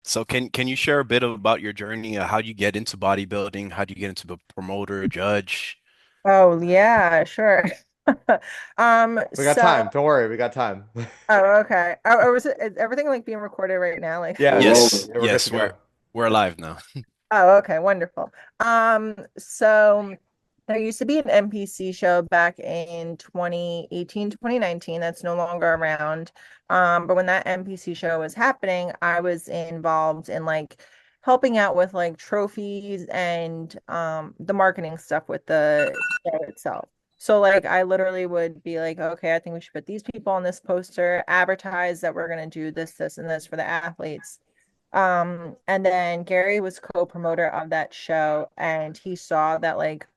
So can you share a bit about your journey? How do you get into bodybuilding? How do you get into the promoter, judge? Oh yeah, sure. We got So time. Don't worry, we got time. oh okay. Oh, is everything like being recorded right now? Like Yeah, We're yeah, Yes, rolling. we're good to yes, we're go. we're alive now. oh okay, wonderful. So there used to be an NPC show back in 2018, 2019 that's no longer around. But when that NPC show was happening, I was involved in like helping out with like trophies and the marketing stuff with the show itself. So like I literally would be like, okay, I think we should put these people on this poster, advertise that we're gonna do this, this, and this for the athletes. And then Gary was co-promoter of that show, and he saw that like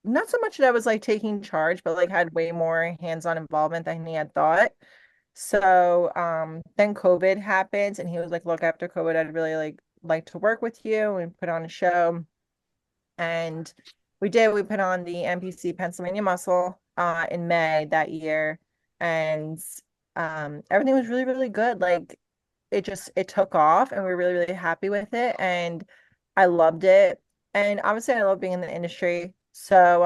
not so much that I was like taking charge, but like had way more hands-on involvement than he had thought. So then COVID happened and he was like, look, after COVID, I'd really like to work with you and put on a show. And we did, we put on the NPC Pennsylvania Muscle in May that year. And everything was really, really good. Like it took off and we are really, really happy with it. And I loved it. And obviously I love being in the industry. So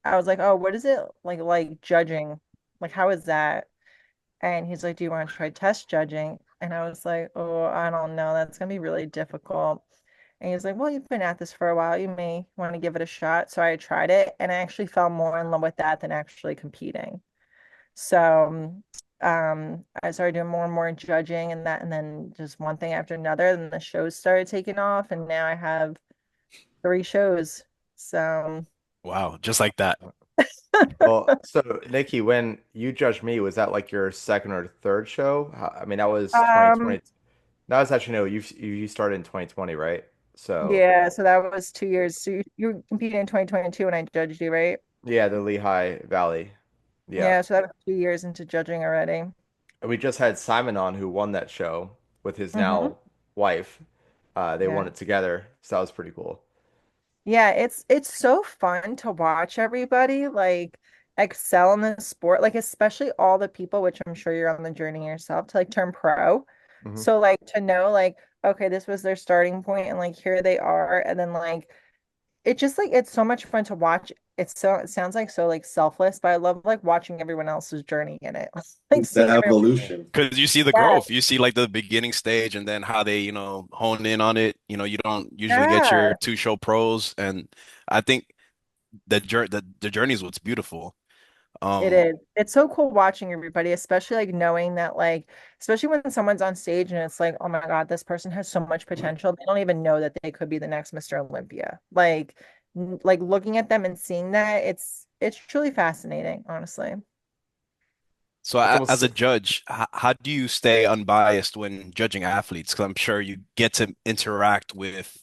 I was like, oh, what is it like judging? Like how is that? And he's like, do you want to try test judging? And I was like, oh, I don't know. That's gonna be really difficult. And he's like, well, you've been at this for a while. You may want to give it a shot. So I tried it and I actually fell more in love with that than actually competing. So I started doing more and more judging and that, and then just one thing after another, and the shows started taking off, and now I have three shows. So Wow, just like that. Well, so Nikki, when you judged me, was that like your second or third show? I mean, that was um 2020. That was actually no, you started in 2020, right? So yeah, so that was 2 years. So you competed in 2022 when I judged you, right? yeah, the Lehigh Valley. Yeah. Yeah, so that was 2 years into judging already. And we just had Simon on who won that show with his Hmm. now wife. They Yeah. won it together, so that was pretty cool. Yeah, it's so fun to watch everybody like excel in the sport, like especially all the people, which I'm sure you're on the journey yourself to like turn pro. Hmm. So like to know like, okay, this was their starting point and like here they are. And then like it just like it's so much fun to watch. It sounds like so like selfless, but I love like watching everyone else's journey in it. Like seeing The everyone. evolution. Because you see the Yeah, growth, you see like the beginning stage and then how they, hone in on it. You don't usually get your yeah. two show pros, and I think the journey is what's beautiful. It Um, is. It's so cool watching everybody, especially like knowing that like, especially when someone's on stage and it's like, oh my God, this person has so much potential. They don't even know that they could be the next Mr. Olympia. Like, like looking at them and seeing that, it's truly fascinating, honestly. So it's as almost a judge, how do you stay unbiased when judging athletes? Because I'm sure you get to interact with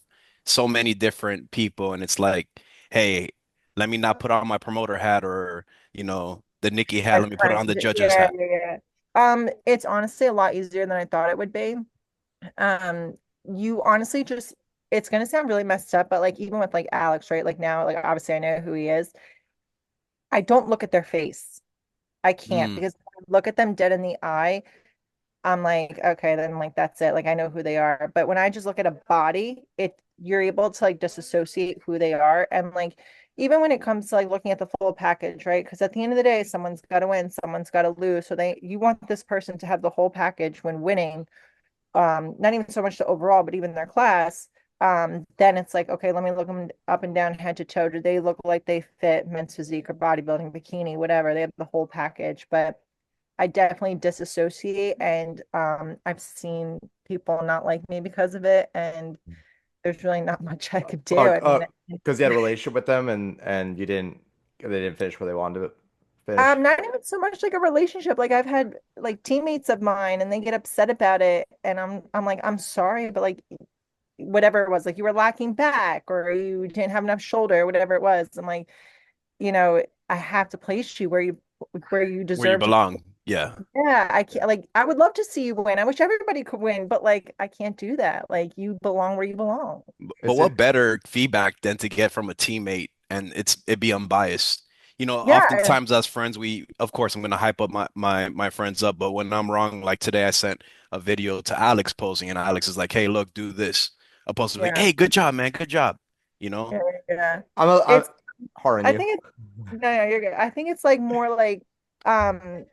so many different people, and it's like, hey, let me not put on my promoter hat or, the Nikki hat. And Let me put trying on to the do, judge's yeah, hat. yeah, yeah. It's honestly a lot easier than I thought it would be. Um, you honestly just, it's gonna sound really messed up, but like even with like Alex, right? Like now, like obviously I know who he is. I don't look at their face. I can't Mm, because if I look at them dead in the eye. I'm like, okay, then like that's it. Like I know who they are. But when I just look at a body, you're able to like disassociate who they are. And like even when it comes to like looking at the full package, right? Because at the end of the day, someone's got to win, someone's got to lose. So you want this person to have the whole package when winning. Not even so much the overall, but even their class. Then it's like, okay, let me look them up and down, head to toe. Do they look like they fit men's physique or bodybuilding, bikini, whatever? They have the whole package. But I definitely disassociate, and I've seen people not like me because of it, and there's really not much I could do. oh, I mean, because you had a relationship with them and they didn't finish where they wanted to finish. not even so much like a relationship. Like I've had like teammates of mine, and they get upset about it, and I'm like, I'm sorry, but like whatever it was, like you were lacking back, or you didn't have enough shoulder, whatever it was. I'm like, I have to place you where you where you deserve to. belong. Yeah. Yeah, I can't like I would love to see you win. I wish everybody could win, but like I can't do that. Like you belong where you belong. But Is what it? better feedback than to get from a teammate and it be unbiased? Yeah. Oftentimes as friends, of course I'm gonna hype up my friends up, but when I'm wrong, like today I sent a video to Alex posing, and Alex is like, "Hey, look, do this," opposed to like, Yeah. "Hey, good job, man, good job," you know? Yeah. Yeah. I'm It's hard on I you. think it's no, you're good. I think it's like more like um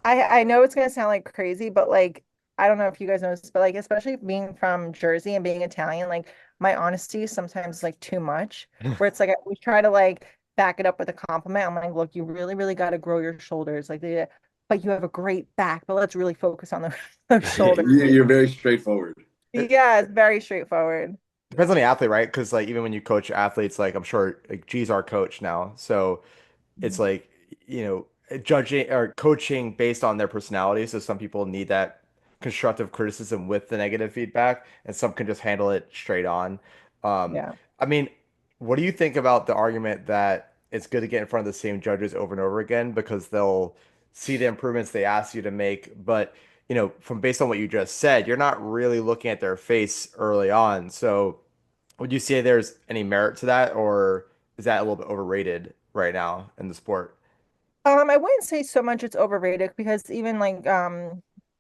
I know it's gonna sound like crazy, but like I don't know if you guys know this, but like especially being from Jersey and being Italian, like my honesty sometimes is like too much. Where it's like we try to like back it up with a compliment. I'm like, look, you really, really got to grow your shoulders, like but you have a great back. But let's really focus on the those shoulders. You're very straightforward. Yeah, it's very straightforward. Depends on the athlete, right? Because like even when you coach athletes, like I'm sure like G's our coach now, so it's like judging or coaching based on their personality. So some people need that constructive criticism with the negative feedback, and some can just handle it straight on. Um, Yeah. I mean, what do you think about the argument that it's good to get in front of the same judges over and over again because they'll see the improvements they ask you to make, but from based on what you just said, you're not really looking at their face early on. So would you say there's any merit to that, or is that a little bit overrated right now in the sport? I wouldn't say so much it's overrated because even like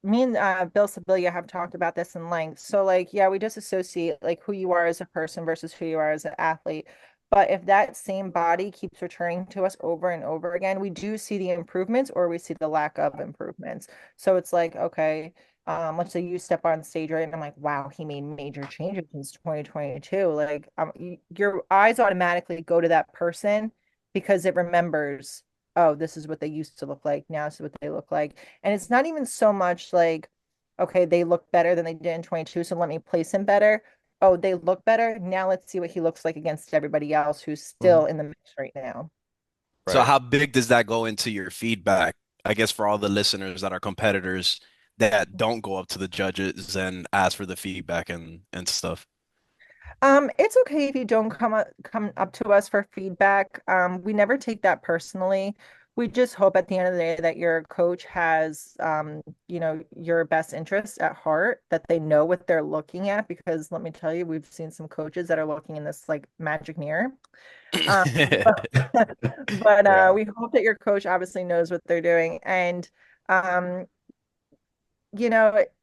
me and Bill Sibilia have talked about this in length. So like yeah, we just associate like who you are as a person versus who you are as an athlete. But if that same body keeps returning to us over and over again, we do see the improvements or we see the lack of improvements. So it's like, okay, let's say you step on stage, right? And I'm like, wow, he made major changes since 2022. Like your eyes automatically go to that person because it remembers, oh, this is what they used to look like. Now this is what they look like. And it's not even so much like, okay, they look better than they did in 22, so let me place him better. Oh, they look better. Now let's see what he looks like against everybody else who's Mhm. still in the mix right now. So Right. how big does that go into your feedback? I guess for all the listeners that are competitors that don't go up to the judges and ask for the feedback and stuff. It's okay if you don't come up to us for feedback. We never take that personally. We just hope at the end of the day that your coach has, your best interest at heart, that they know what they're looking at. Because let me tell you, we've seen some coaches that are looking in this like magic mirror. Um, but Yeah. we hope that your coach obviously knows what they're doing. And um,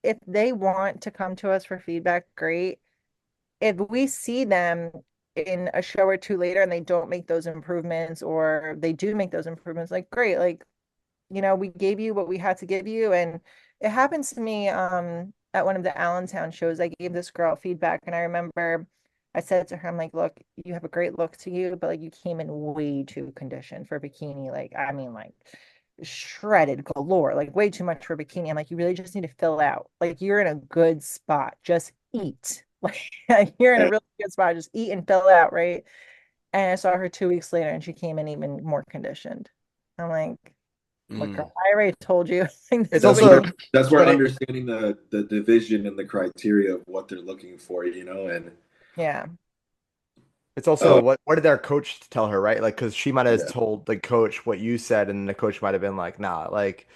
if they want to come to us for feedback, great. If we see them in a show or two later and they don't make those improvements or they do make those improvements, like great, like we gave you what we had to give you. And it happens to me at one of the Allentown shows. I gave this girl feedback and I remember I said to her, I'm like, look, you have a great look to you, but like you came in way too conditioned for bikini. Like, I mean, like shredded galore, like way too much for bikini. I'm like, you really just need to fill out. Like you're in a good spot. Just eat. Like you're in a really good spot. Just eat and fill out, right? And I saw her 2 weeks later and she came in even more conditioned. I'm like, look, girl, Mm. I already told you. It's This is That's what you where also need. that's where when it understanding the division and the criteria of what they're looking for, and Yeah. it's also uh, what did their coach tell her, right? Like, because she might have yeah. told the coach what you said, and the coach might have been like, "Nah, like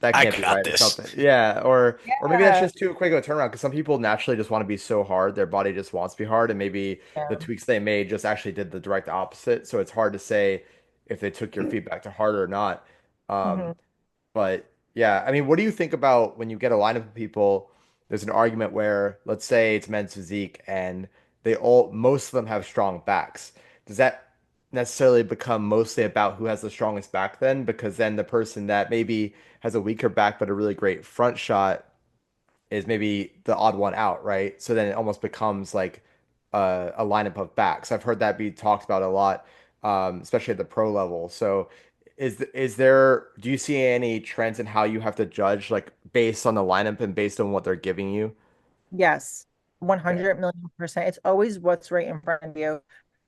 that I can't be got right," or this. something. Yeah, or maybe that's Yeah. just too quick of a turnaround because some people naturally just want to be so hard, their body just wants to be hard, and maybe the Yeah. tweaks they made just actually did the direct opposite. So it's hard to say if they took your feedback to heart or not. Um, Hmm. But yeah, I mean, what do you think about when you get a lineup of people? There's an argument where, let's say it's men's physique, and most of them have strong backs. Does that necessarily become mostly about who has the strongest back then? Because then the person that maybe has a weaker back but a really great front shot is maybe the odd one out, right? So then it almost becomes like a lineup of backs. I've heard that be talked about a lot, especially at the pro level. So do you see any trends in how you have to judge, like based on the lineup and based on what they're giving you? Yes. Okay. 100 million percent. It's always what's right in front of you.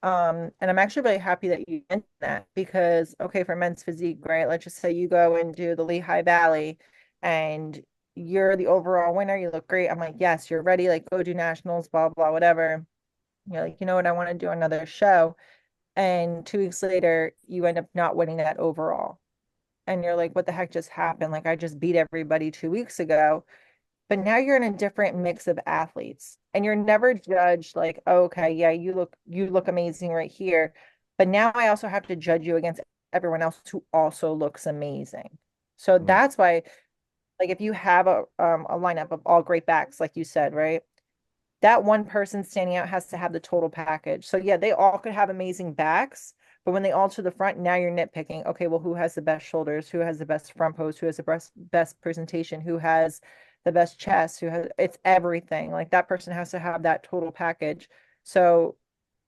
And I'm actually really happy that you mentioned that because, okay, for men's physique, right? Let's just say you go and do the Lehigh Valley and you're the overall winner. You look great. I'm like, yes, you're ready. Like, go do nationals, blah, blah, whatever. You're like, you know what? I want to do another show. And 2 weeks later, you end up not winning that overall. And you're like, what the heck just happened? Like, I just beat everybody 2 weeks ago. But now you're in a different mix of athletes and you're never judged like, oh, okay, yeah, you look amazing right here. But now I also have to judge you against everyone else who also looks amazing. So Mm. that's why like if you have a lineup of all great backs, like you said, right? That one person standing out has to have the total package. So yeah, they all could have amazing backs, but when they all to the front, now you're nitpicking. Okay, well, who has the best shoulders? Who has the best front pose? Who has the best presentation? Who has the best chest? Who has it's everything. Like that person has to have that total package. So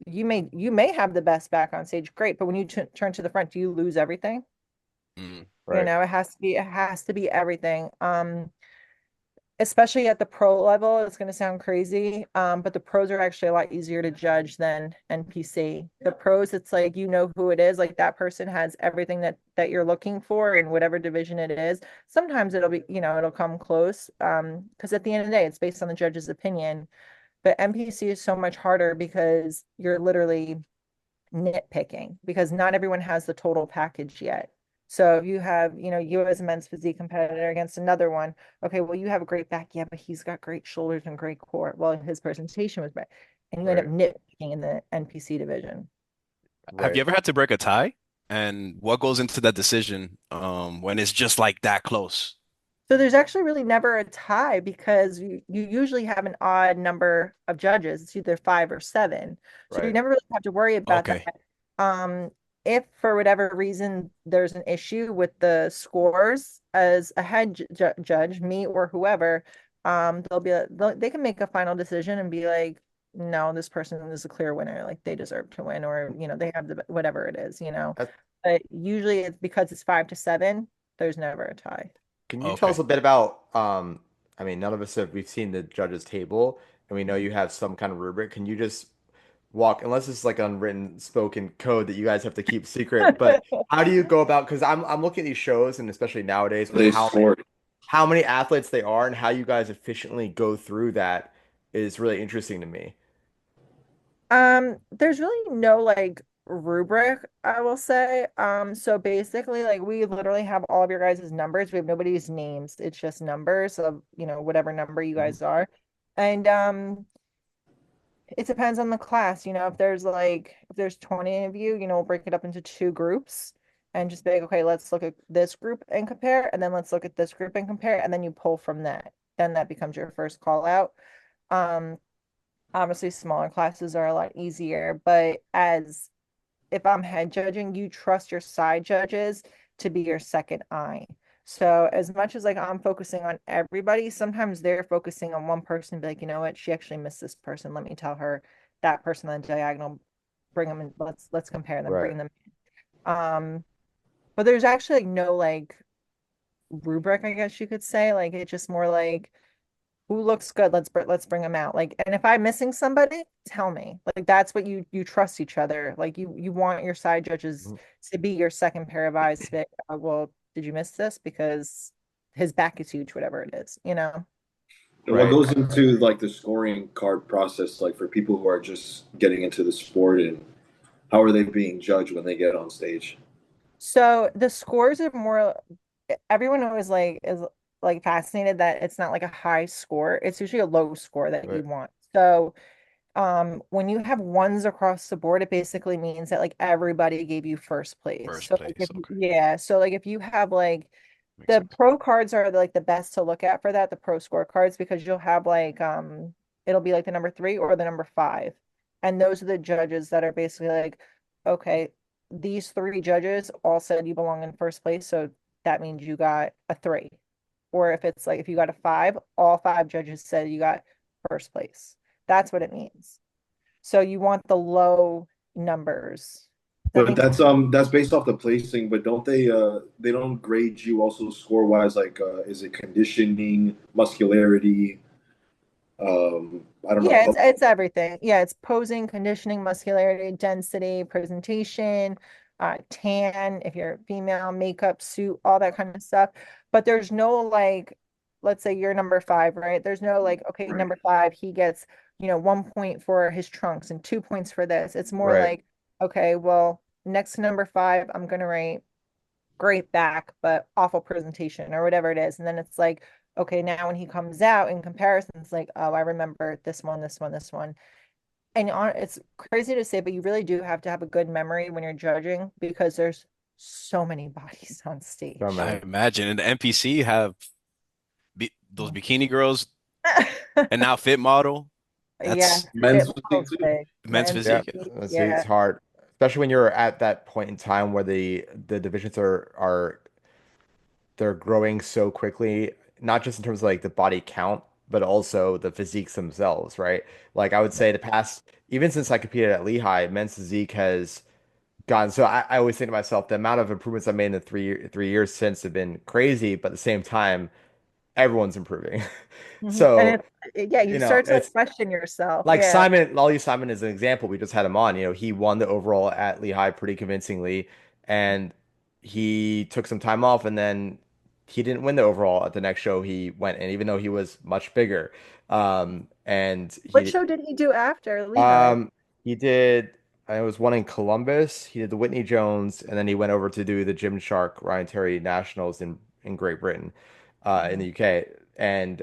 you may have the best back on stage, great, but when you turn to the front, do you lose everything? Mm, You Right. know, it has to be everything. Especially at the pro level, it's going to sound crazy, but the pros are actually a lot easier to judge than NPC. The pros, it's like you know who it is, like that person has everything that you're looking for in whatever division it is. Sometimes it'll be, it'll come close, because at the end of the day, it's based on the judge's opinion. But NPC is so much harder because you're literally nitpicking because not everyone has the total package yet. So if you have, you as a men's physique competitor against another one, okay, well, you have a great back, yeah, but he's got great shoulders and great core. Well, his presentation was bad. And you end up Right. nitpicking in the NPC division. have you Right. ever had to break a tie? And what goes into that decision when it's just like that close? So there's actually really never a tie because you usually have an odd number of judges. It's either five or seven. So you Right. never really have to worry about that. Okay. Um, if for whatever reason there's an issue with the scores as a head judge, me or whoever, they can make a final decision and be like, no, this person is a clear winner. Like they deserve to win, or they have the whatever it is. That, But usually it's because it's 5 to 7, there's never a tie. can you tell us Okay. a bit about, I mean, none of us we've seen the judges table and we know Mhm. you have some kind of rubric. Can you just walk, unless it's like unwritten spoken code that you guys have to keep secret, but how do you go about, because I'm looking at these shows and especially nowadays with They scored. how many athletes they are and how you guys efficiently go through that is really interesting to me. There's really no like rubric, I will say. So basically, like we literally have all of your guys' numbers. We have nobody's names. It's just numbers of, whatever number you Mhm. guys are. And it depends on the class. If there's 20 of you, we'll break it up into two groups and just be like, okay, let's look at this group and compare, and then let's look at this group and compare, and then you pull from that. Then that becomes your first call out. Um, Obviously smaller classes are a lot easier, but as if I'm head judging, you trust your side judges to be your second eye. So as much as like I'm focusing on everybody, sometimes they're focusing on one person, be like, you know what, she actually missed this person. Let me tell her that person on the diagonal, bring them in, let's compare them, Right. bring them in. But there's actually like no like rubric, I guess you could say. Like it's just more like who looks good, let's bring them out. Like, and if I'm missing somebody, tell me. Like that's what you trust each other. Like you want your side judges Mhm. to be your second pair of eyes to be, well, did you miss this because his back is huge, whatever it is. And what Right. goes into like the scoring card process, like for people who are just getting into the sport, and how are they being judged when they get on stage? So the scores are more, everyone always like is like fascinated that it's not like a high score. It's usually a low score that you Right. want. So when you have ones across the board, it basically means that like everybody gave you first place. First So like place. if Okay. yeah, so like if you have like Makes the sense. pro cards are like the best to look at for that, the pro score cards, because you'll have like it'll be like the number 3 or the number 5. And those are the judges that are basically like, okay, these 3 judges all said you belong in first place, so that means you got a 3. Or if it's like if you got a 5, all 5 judges said you got first place. That's what it means. So you want the low numbers. Does that But make sense? that's based off the placing, but they don't grade you also score wise, like is it conditioning, muscularity, I don't Yeah, know. it's everything. Yeah, it's posing, conditioning, muscularity, density, presentation, tan, if you're female, makeup, suit, all that kind of stuff. But there's no like, let's say you're number 5, right? There's no like, okay, Right. number 5, he gets, 1 point for his trunks and 2 points for this. It's more Right. like, okay, well, next to number 5, I'm gonna rate great back, but awful presentation or whatever it is. And then it's like, okay, now when he comes out in comparison, it's like, oh, I remember this one, this one, this one. And it's crazy to say, but you really do have to have a good memory when you're judging because there's so many bodies on So stage. I many. imagine. And the NPC have those bikini girls and now fit model. Yeah, That's fit Men's physique model's too. big. men's Men's Yeah, physique. physique, it's yeah. hard, especially when you're at that point in time where the divisions are they're growing so quickly, not just in terms of like the body count, but also the physiques themselves, right? Like I would say the past, even since I competed at Lehigh, men's physique has gotten so I always think to myself, the amount of improvements I made in the 3 years since have been crazy, but at the same time, everyone's improving. And So, yeah, you start to like it's question yourself. like Yeah. Simon, Lolly Simon is an example. We just had him on. He won the overall at Lehigh pretty convincingly, and he took some time off, and then he didn't win the overall at the next show he went in, even though he was much bigger. And What show did he do after Lehigh? um, he did. It was one in Columbus. He did the Whitney Jones, and then he went over to do the Gymshark Ryan Terry Nationals in Great Britain, in Mhm. the UK, and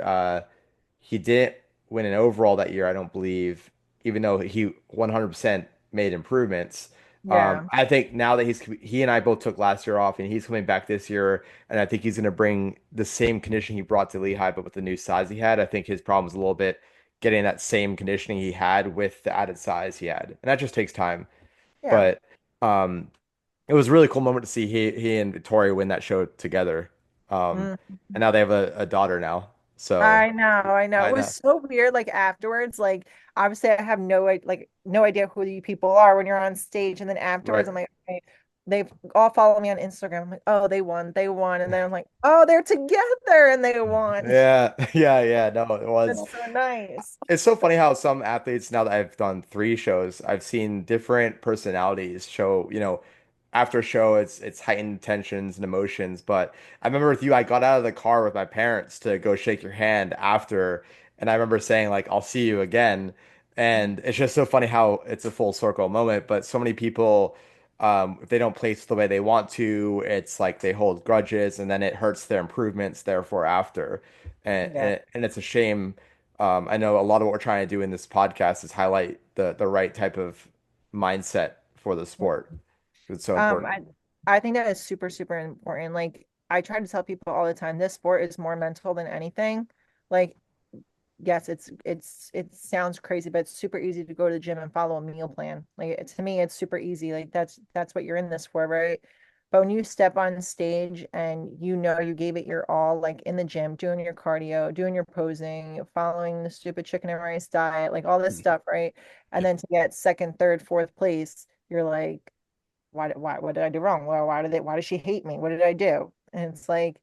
he didn't win an overall that year, I don't believe, even though he 100% made improvements. Yeah. I think now that he and I both took last year off, and he's coming back this year, and I think he's going to bring the same condition he brought to Lehigh, but with the new size he had. I think his problem is a little bit getting that same conditioning he had with the added size he had, and that just takes time. Yeah. But um, it was a really cool moment to see he and Victoria win that show together. Um, Mm. and now they have a daughter now, so I know, I know. I It was know, so weird. Like afterwards, like obviously I have no idea who you people are when you're on stage, and then afterwards right? I'm like, okay, they all follow me on Instagram. I'm like, oh, they won, and then I'm like, oh, they're together and they won. Yeah, yeah. No, it was. That's so nice. It's so funny how some athletes, now that I've done 3 shows, I've seen different personalities show, after a show it's heightened tensions and emotions. But I remember with you, I got out of the car with my parents to go shake your hand after, and I remember saying like, I'll see you again. And it's just so funny how it's a full circle moment, but so many people, if they don't place the way they want to, it's like they hold grudges and then it hurts their improvements, therefore, after. And, Yeah. and it's a shame. I know a lot of what we're trying to do in this podcast is highlight the right type of mindset for the sport. It's so Um, important. I I think that is super, super important. Like I try to tell people all the time, this sport is more mental than anything. Like yes, it sounds crazy, but it's super easy to go to the gym and follow a meal plan. To me, it's super easy. Like that's what you're in this for, right? But when you step on stage and you gave it your all, like in the gym, doing your cardio, doing your posing, following the stupid chicken and rice diet, like all this stuff, right? And Yeah. then to get second, third, fourth place, you're like, what did I do wrong? Well, why does she hate me? What did I do? And it's like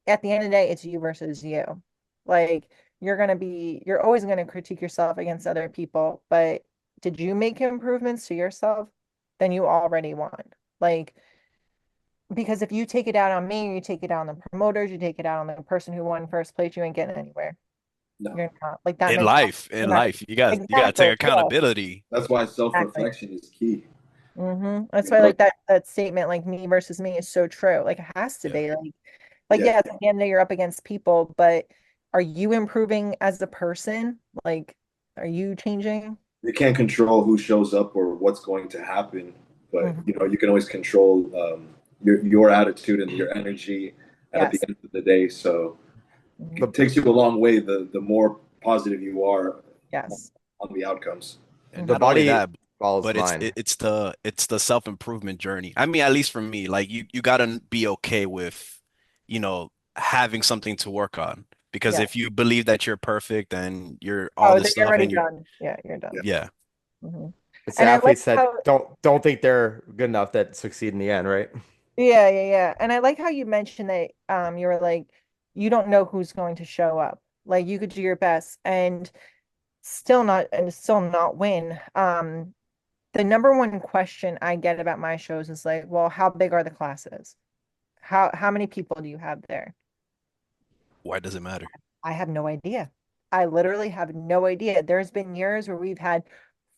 at the end of the day, it's you versus you. Like you're always gonna critique yourself against other people, but did you make improvements to yourself? Then you already won. Like, because if you take it out on me, you take it out on the promoters, you take it out on the person who won first place, you ain't getting anywhere. No, You're not like that In mentality. life, You're in not life, you gotta exactly. take Yeah, accountability. that's why exactly. self-reflection is key. That's You why know, like that statement, like me versus me, is so true. Like it has to Yeah. be like yeah, yeah, at the end of the day, you're up against people, but are you improving as a person? Like, are you changing? you can't control who shows up or what's going to happen, but Mhm. you can always control your attitude and your energy at the Yes. end of the day. So Mhm. it takes you a long way the more positive you are Yes. on the outcomes. And The not only body that, follows but mind. it's the self-improvement journey. I mean, at least for me, like you gotta be okay with, having something to work on. Because Yeah. if you believe that you're perfect and you're all Oh, this then you're stuff already and you're done. Yeah, you're Yeah. done. yeah. hmm It's the And I like athletes that how don't think they're good enough that succeed in the end, right? yeah. And I like how you mentioned that you were like you don't know who's going to show up. Like you could do your best and still not win. The number one question I get about my shows is like, well, how big are the classes? How many people do you have there? Why does it matter? I have no idea. I literally have no idea. There's been years where we've had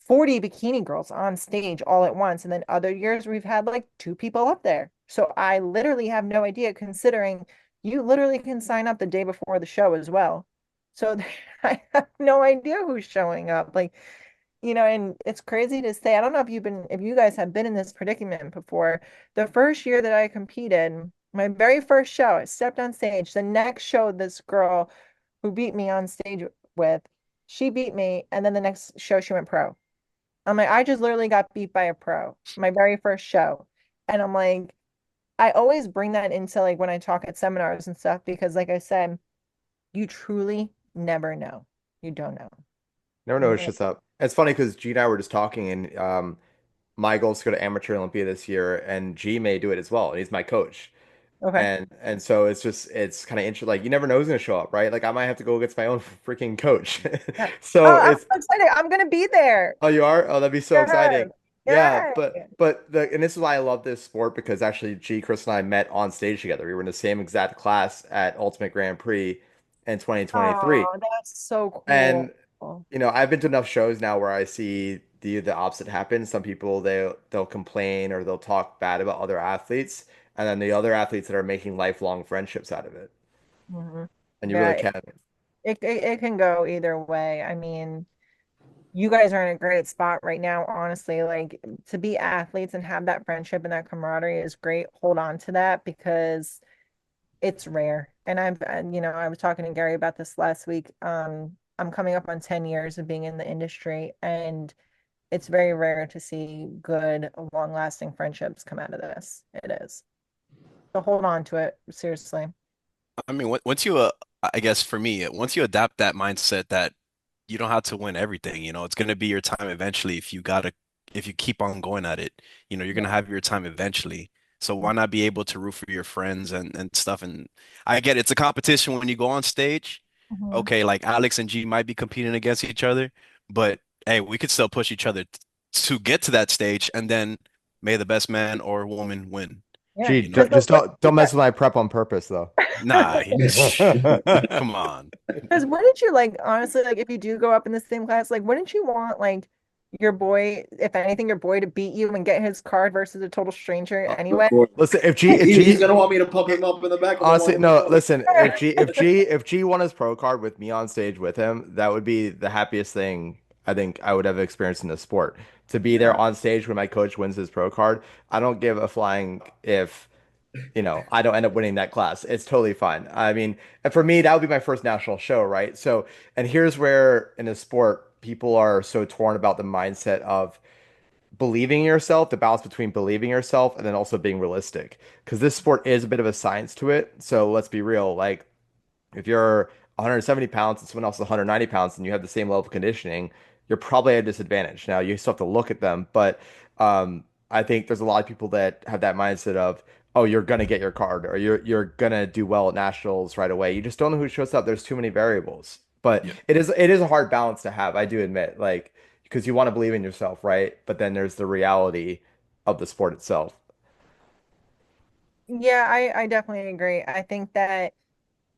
40 bikini girls on stage all at once, and then other years we've had like two people up there. So I literally have no idea, considering you literally can sign up the day before the show as well. So I have no idea who's showing up. Like, and it's crazy to say. I don't know if you guys have been in this predicament before. The first year that I competed, My very first show, I stepped on stage. The next show, this girl who beat me on stage with, she beat me, and then the next show she went pro. I'm like, I just literally got beat by a pro, my very first show. And I'm like, I always bring that into like when I talk at seminars and stuff because like I said, you truly never know. You don't know. Never know You what really shit's up. It's funny because G and I were just talking, and my goal is to go to Amateur Olympia this year, and G may do it as well. And he's my coach. okay. And so it's kind of interesting. Like you never know who's gonna show up, right? Like I might have to go against my own freaking coach. Yeah. So Oh, I'm it's so excited. I'm gonna be there. oh you are? Oh, that'd be so Yes. exciting. Yeah, Yes. but the and this is why I love this sport because actually G, Chris and I met on stage together. We were in the same exact class at Ultimate Grand Prix in 2023. Oh, that's so cool. And I've been to enough shows now where I see the opposite happen. Some people they'll complain or they'll talk bad about other athletes, and then the other athletes that are making lifelong friendships out of it. Mhm. And you Yeah, really can. it can go either way. I mean, you guys are in a great spot right now, honestly. Like to be athletes and have that friendship and that camaraderie is great. Hold on to that because it's rare. And I was talking to Gary about this last week. I'm coming up on 10 years of being in the industry, and it's very rare to see good, long-lasting friendships come out of this. It is. So hold on to it, seriously. I mean, once you, I guess for me, once you adapt that mindset that you don't have to win everything, it's going to be your time eventually if you keep on going at it, you're going Yeah. to have your time eventually. So why not be able to root for your friends and stuff? And I get it's a competition when you go on stage. Mhm. Okay, like Alex and G might be competing against each other, but hey, we could still push each other to get to that stage, and then may the best man or woman win, Yeah. Gee, you know? just don't mess with my prep on purpose though. Nah, come on. Because wouldn't you like honestly like if you do go up in the same class, like wouldn't you want like your boy, if anything, your boy to beat you and get his card versus a total stranger Of anyway? course. Listen, He's gonna want me to pump him up in the back. I'm gonna want honestly, him to no, go. listen, if G won his pro card with me on stage with him, that would be the happiest thing I think I would have experienced in the sport. To be there Yeah. on stage when my coach wins his pro card, I don't give a flying if I don't end up winning that class. It's totally fine. I mean, and for me, that would be my first national show, right? So, and here's where in a sport, people are so torn about the mindset of believing in yourself, the balance between believing in yourself and then also being realistic. Because this sport is a bit of a science to it. So let's be real. Like, if you're 170 pounds and someone else is 190 pounds and you have the same level of conditioning, you're probably at a disadvantage. Now, you still have to look at them, but I think there's a lot of people that have that mindset of, oh, you're gonna get your card or you're gonna do well at nationals right away. You just don't know who shows up. There's too many variables. But Yeah. it is a hard balance to have, I do admit, like because you want to believe in yourself, right? But then there's the reality of the sport itself. Yeah, I definitely agree. I think that,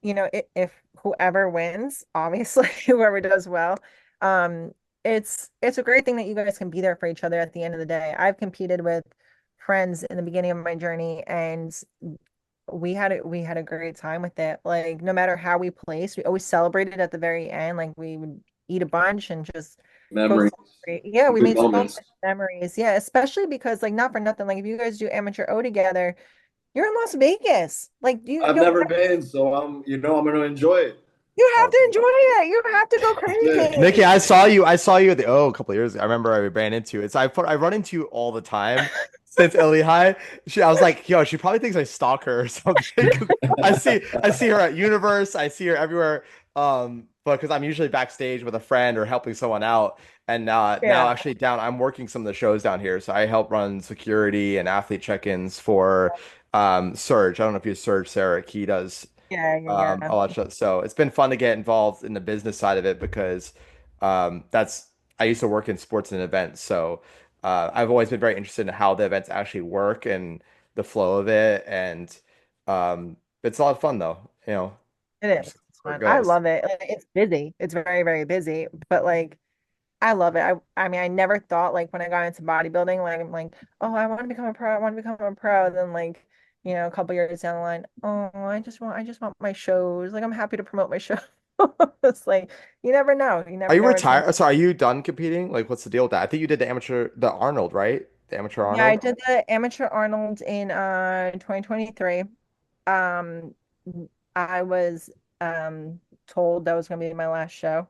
if whoever wins, obviously whoever does well, um, it's a great thing that you guys can be there for each other at the end of the day. I've competed with friends in the beginning of my journey and we had a great time with it. Like no matter how we placed, we always celebrated at the very end. Like we would eat a bunch and just go Memories, celebrate. Yeah, we good made so moments. much memories. Yeah, especially because like not for nothing, like if you guys do amateur O together, you're in Las Vegas. Like I've never been, so I'm gonna enjoy it. you have to Awesome. enjoy it. You have to go Yeah. Nikki, crazy. I saw you at the a couple of years ago. I remember I ran into it. I run into you all the time since Illy High. I was like, yo, she probably thinks I stalk her or something. 'Cause I see her at Universe, I see her everywhere. But because I'm usually backstage with a friend or helping someone out, and now Yeah, actually I'm working some of the shows down here, so I help run security and athlete check-ins for Surge. I don't know if you Surge, Sarah. He does yeah. all that stuff. So it's been fun to get involved in the business side of it because that's I used to work in sports and events, so I've always been very interested in how the events actually work and the flow of it, and it's a lot of fun though. It is. Just It's where it fun. I goes. love it. Like, it's busy. It's very, very busy. But like I love it. I mean, I never thought like when I got into bodybuilding, like I'm like, oh, I want to become a pro. I want to become a pro. Then like, a couple years down the line, oh, I just want my shows. Like I'm happy to promote my show. It's like you never know. You Are never you know where it's going. retired? Sorry, are you done competing? Like, what's the deal with that? I think you did the Arnold, right? The amateur Yeah, I Arnold. did the amateur Arnold in 2023. Um, I was told that was going to be my last show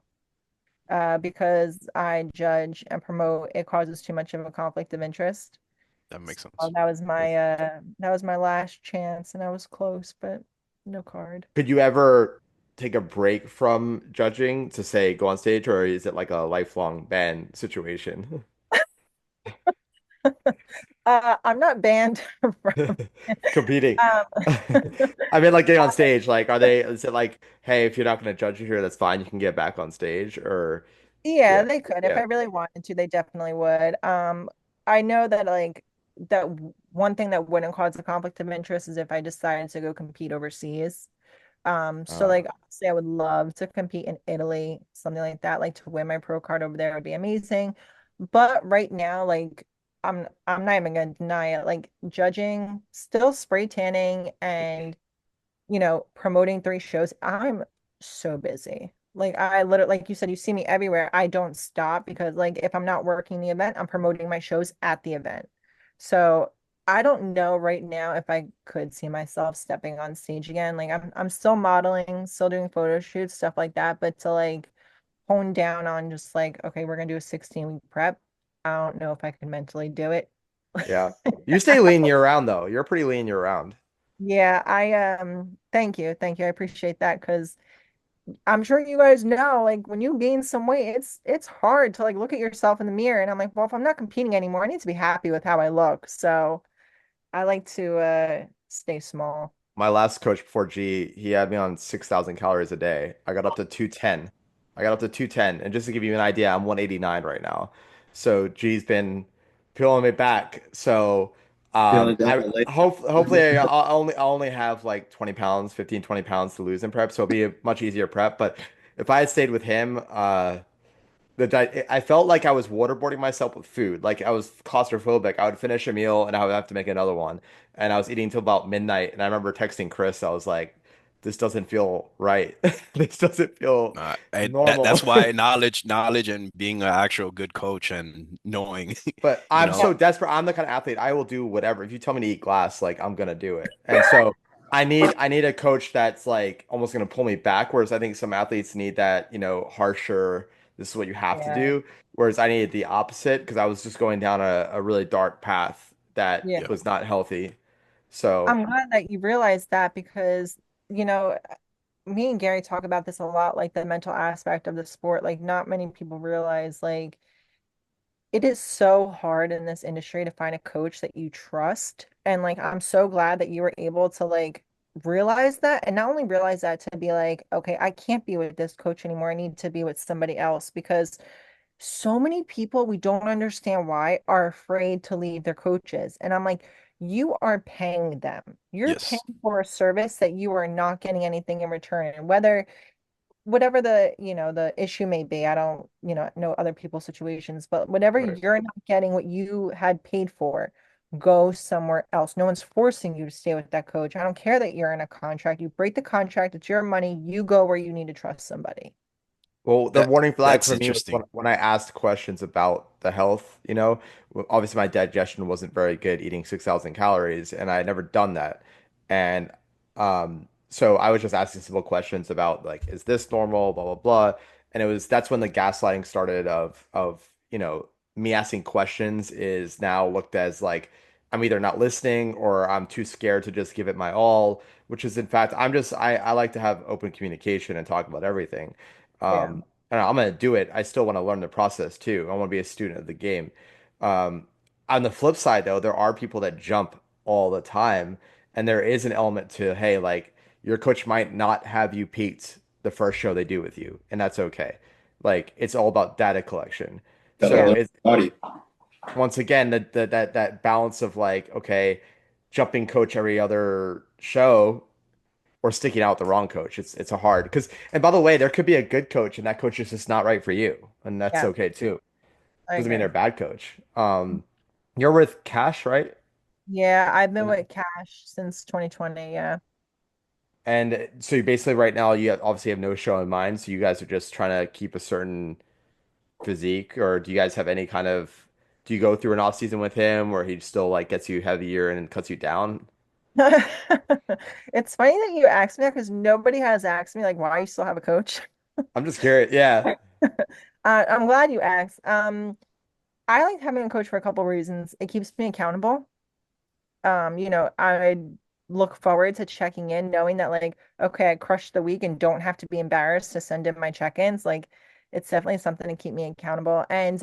because I judge and promote. It causes too much of a conflict of interest. That makes So sense. that was my last chance, and I was close, but no card. Could you ever take a break from judging to say go on stage, or is it like a lifelong ban situation? I'm not banned from. Competing. Um, I mean, like getting on stage, like, is it like, hey, if you're not going to judge you here, that's fine. You can get back on stage, or, Yeah, yeah, they could. If I yeah. really wanted to, they definitely would. I know that one thing that wouldn't cause a conflict of interest is if I decided to go compete overseas. So Uh, like obviously I would love to compete in Italy, something like that, like to win my pro card over there would be amazing. But right now, like I'm not even gonna deny it. Like judging, still spray tanning and promoting three shows. I'm so busy. Like I literally, like you said, you see me everywhere. I don't stop because like if I'm not working the event, I'm promoting my shows at the event. So I don't know right now if I could see myself stepping on stage again. Like I'm still modeling, still doing photo shoots, stuff like that. But to like hone down on just like, okay, we're gonna do a 16-week prep. I don't know if I can mentally do it. yeah. You stay lean year round though. You're pretty lean year round. Yeah, thank you. Thank you. I appreciate that because I'm sure you guys know, like when you gain some weight, it's hard to like look at yourself in the mirror. And I'm like, well, if I'm not competing anymore, I need to be happy with how I look. So I like to stay small. My last coach before G, he had me on 6,000 calories a day. I got up to 210. I got up to 210. And just to give you an idea, I'm 189 right now. So G's been peeling me back. So Feeling down I my leg. hopefully I'll only have like 20 pounds, 15, 20 pounds to lose in prep. So it'll be a much easier prep. But if I had stayed with him, I felt like I was waterboarding myself with food. Like I was claustrophobic. I would finish a meal and I would have to make another one. And I was eating till about midnight. And I remember texting Chris. I was like, "This doesn't feel right. This doesn't feel normal." That's why knowledge, and being an actual good coach and knowing, But you I'm know, Yeah, so desperate. I'm the kind of athlete I will do whatever. If you tell me to eat glass, like I'm gonna do it. And so I need a coach that's like almost gonna pull me back. Whereas I think some athletes need that, harsher, this is what you have to yeah, do. Whereas I needed the opposite because I was just going down a really dark path that yeah. yeah, was not healthy. So I'm glad that you realized that because, you know, me and Gary talk about this a lot, like the mental aspect of the sport. Like not many people realize like it is so hard in this industry to find a coach that you trust. And like, I'm so glad that you were able to like realize that and not only realize that to be like, okay, I can't be with this coach anymore. I need to be with somebody else because so many people, we don't understand why, are afraid to leave their coaches. And I'm like, you are paying them. You're paying yes, for a service that you are not getting anything in return. And whether whatever the the issue may be, I don't know other people's situations, but whatever, right. you're not getting what you had paid for, go somewhere else. No one's forcing you to stay with that coach. I don't care that you're in a contract. You break the contract, it's your money, you go where you need to trust somebody. Well, the that warning flag that's for me was interesting. when I asked questions about the health, obviously my digestion wasn't very good eating 6,000 calories, and I had never done that. And so I was just asking simple questions about like, is this normal, blah, blah, blah. And that's when the gaslighting started of, me asking questions is now looked as like I'm either not listening or I'm too scared to just give it my all, which is in fact, I like to have open communication and talk about everything. Yeah, And I'm gonna do it. I still want to learn the process too. I want to be a student of the game. Um, on the flip side, though, there are people that jump all the time, and there is an element to, hey, like your coach might not have you peaked the first show they do with you, and that's okay. Like it's all about data collection. Gotta So yeah, learn it's your body. once again that balance of like, okay, jumping coach every other show or sticking out with the wrong coach. It's a hard because, and by the way, there could be a good coach and that coach is just not right for you, and that's yeah, okay too. I Doesn't mean they're agree. a bad coach. You're with Cash, right? Yeah, I've been with Cash since 2020. Yeah. And so you basically right now obviously have no show in mind, so you guys are just trying to keep a certain physique, or do you guys have any kind of do you go through an off season with him where he still like gets you heavier and cuts you down? It's funny that you asked me that because nobody has asked me like why you still have a coach. I'm just curious. Yeah. I'm glad you asked. I like having a coach for a couple reasons. It keeps me accountable. I look forward to checking in, knowing that like, okay, I crushed the week and don't have to be embarrassed to send in my check-ins. Like, it's definitely something to keep me accountable. And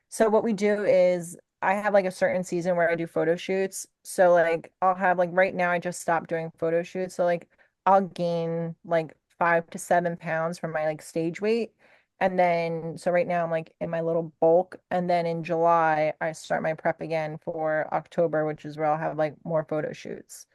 so what we do is I have like a certain season where I do photo shoots. So like I'll have like right now I just stopped doing photo shoots. So like I'll gain like 5 to 7 pounds from my like stage weight. And then so right now I'm like in my little bulk. And then in July I start my prep again for October, which is where I'll have like more photo shoots.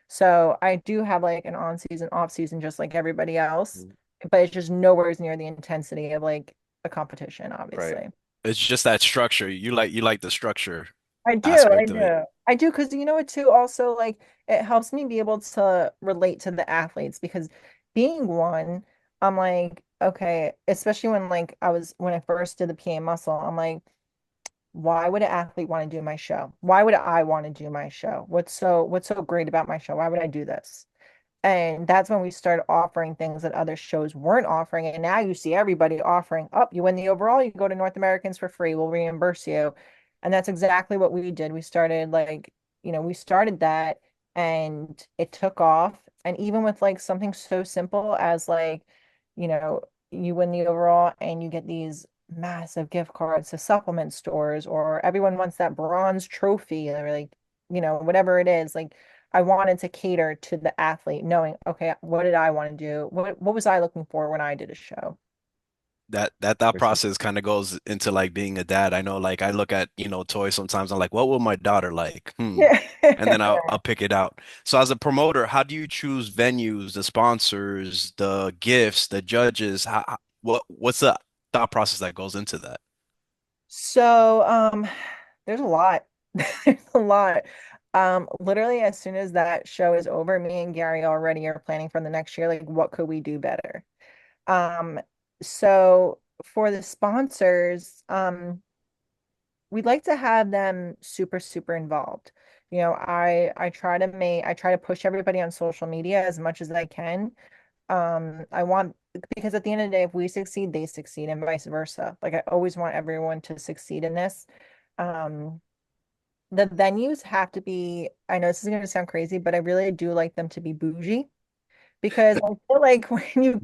So I do have like an on season, off season, just like everybody else, but it's just nowhere near the intensity of like a competition, Right. obviously. It's just that structure. You like the structure I do, I aspect of it. do. I do because you know what too, also like it helps me be able to relate to the athletes because being one, I'm like, okay, especially when like when I first did the PA muscle, I'm like, why would an athlete want to do my show? Why would I want to do my show? What's so great about my show? Why would I do this? And that's when we started offering things that other shows weren't offering. And now you see everybody offering up. You win the overall, you go to North Americans for free. We'll reimburse you. And that's exactly what we did. We started like, we started that and it took off. And even with like something so simple as like, you know, you win the overall and you get these massive gift cards to supplement stores, or everyone wants that bronze trophy, or like, whatever it is, like I wanted to cater to the athlete, knowing, okay, what did I want to do? What was I looking for when I did a show? That Makes sense. process kind of goes into like being a dad. I know, like I look at, toys sometimes. I'm like, what will my daughter like? Yeah. And then I'll pick it out. So as a promoter, how do you choose venues, the sponsors, the gifts, the judges? What's the thought process that goes into that? So, there's a lot. There's a lot. Literally as soon as that show is over, me and Gary already are planning for the next year, like what could we do better? Um, so for the sponsors, we'd like to have them super, super involved. I try to push everybody on social media as much as I can. I want because at the end of the day, if we succeed, they succeed, and vice versa. Like I always want everyone to succeed in this. Um, the venues have to be, I know this is going to sound crazy, but I really do like them to be bougie because I feel like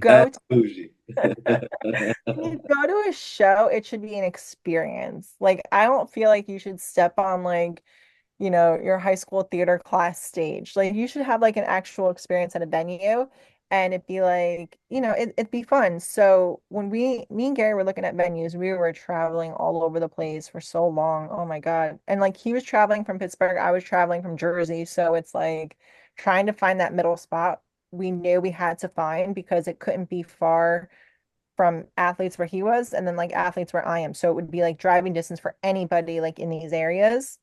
That's bougie. when you go to a show, it should be an experience. Like I don't feel like you should step on like your high school theater class stage. Like you should have like an actual experience at a venue and it'd be like, it'd be fun. So when me and Gary were looking at venues, we were traveling all over the place for so long. Oh my God. And like he was traveling from Pittsburgh, I was traveling from Jersey. So it's like trying to find that middle spot we knew we had to find because it couldn't be far from athletes where he was and then like athletes where I am. So it would be like driving distance for anybody like in these areas.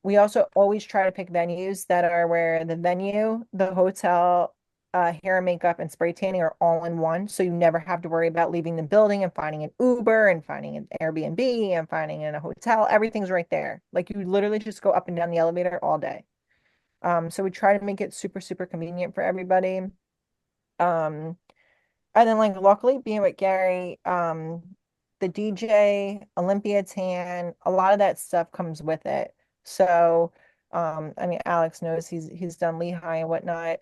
We also always try to pick venues that are where the venue, the hotel, hair and makeup and spray tanning are all in one. So you never have to worry about leaving the building and finding an Uber and finding an Airbnb and finding in a hotel. Everything's right there. Like you literally just go up and down the elevator all day. So we try to make it super, super convenient for everybody. Um, and then like luckily being with Gary, the DJ, Olympia tan, a lot of that stuff comes with it. So, I mean, Alex knows he's done Lehigh and whatnot.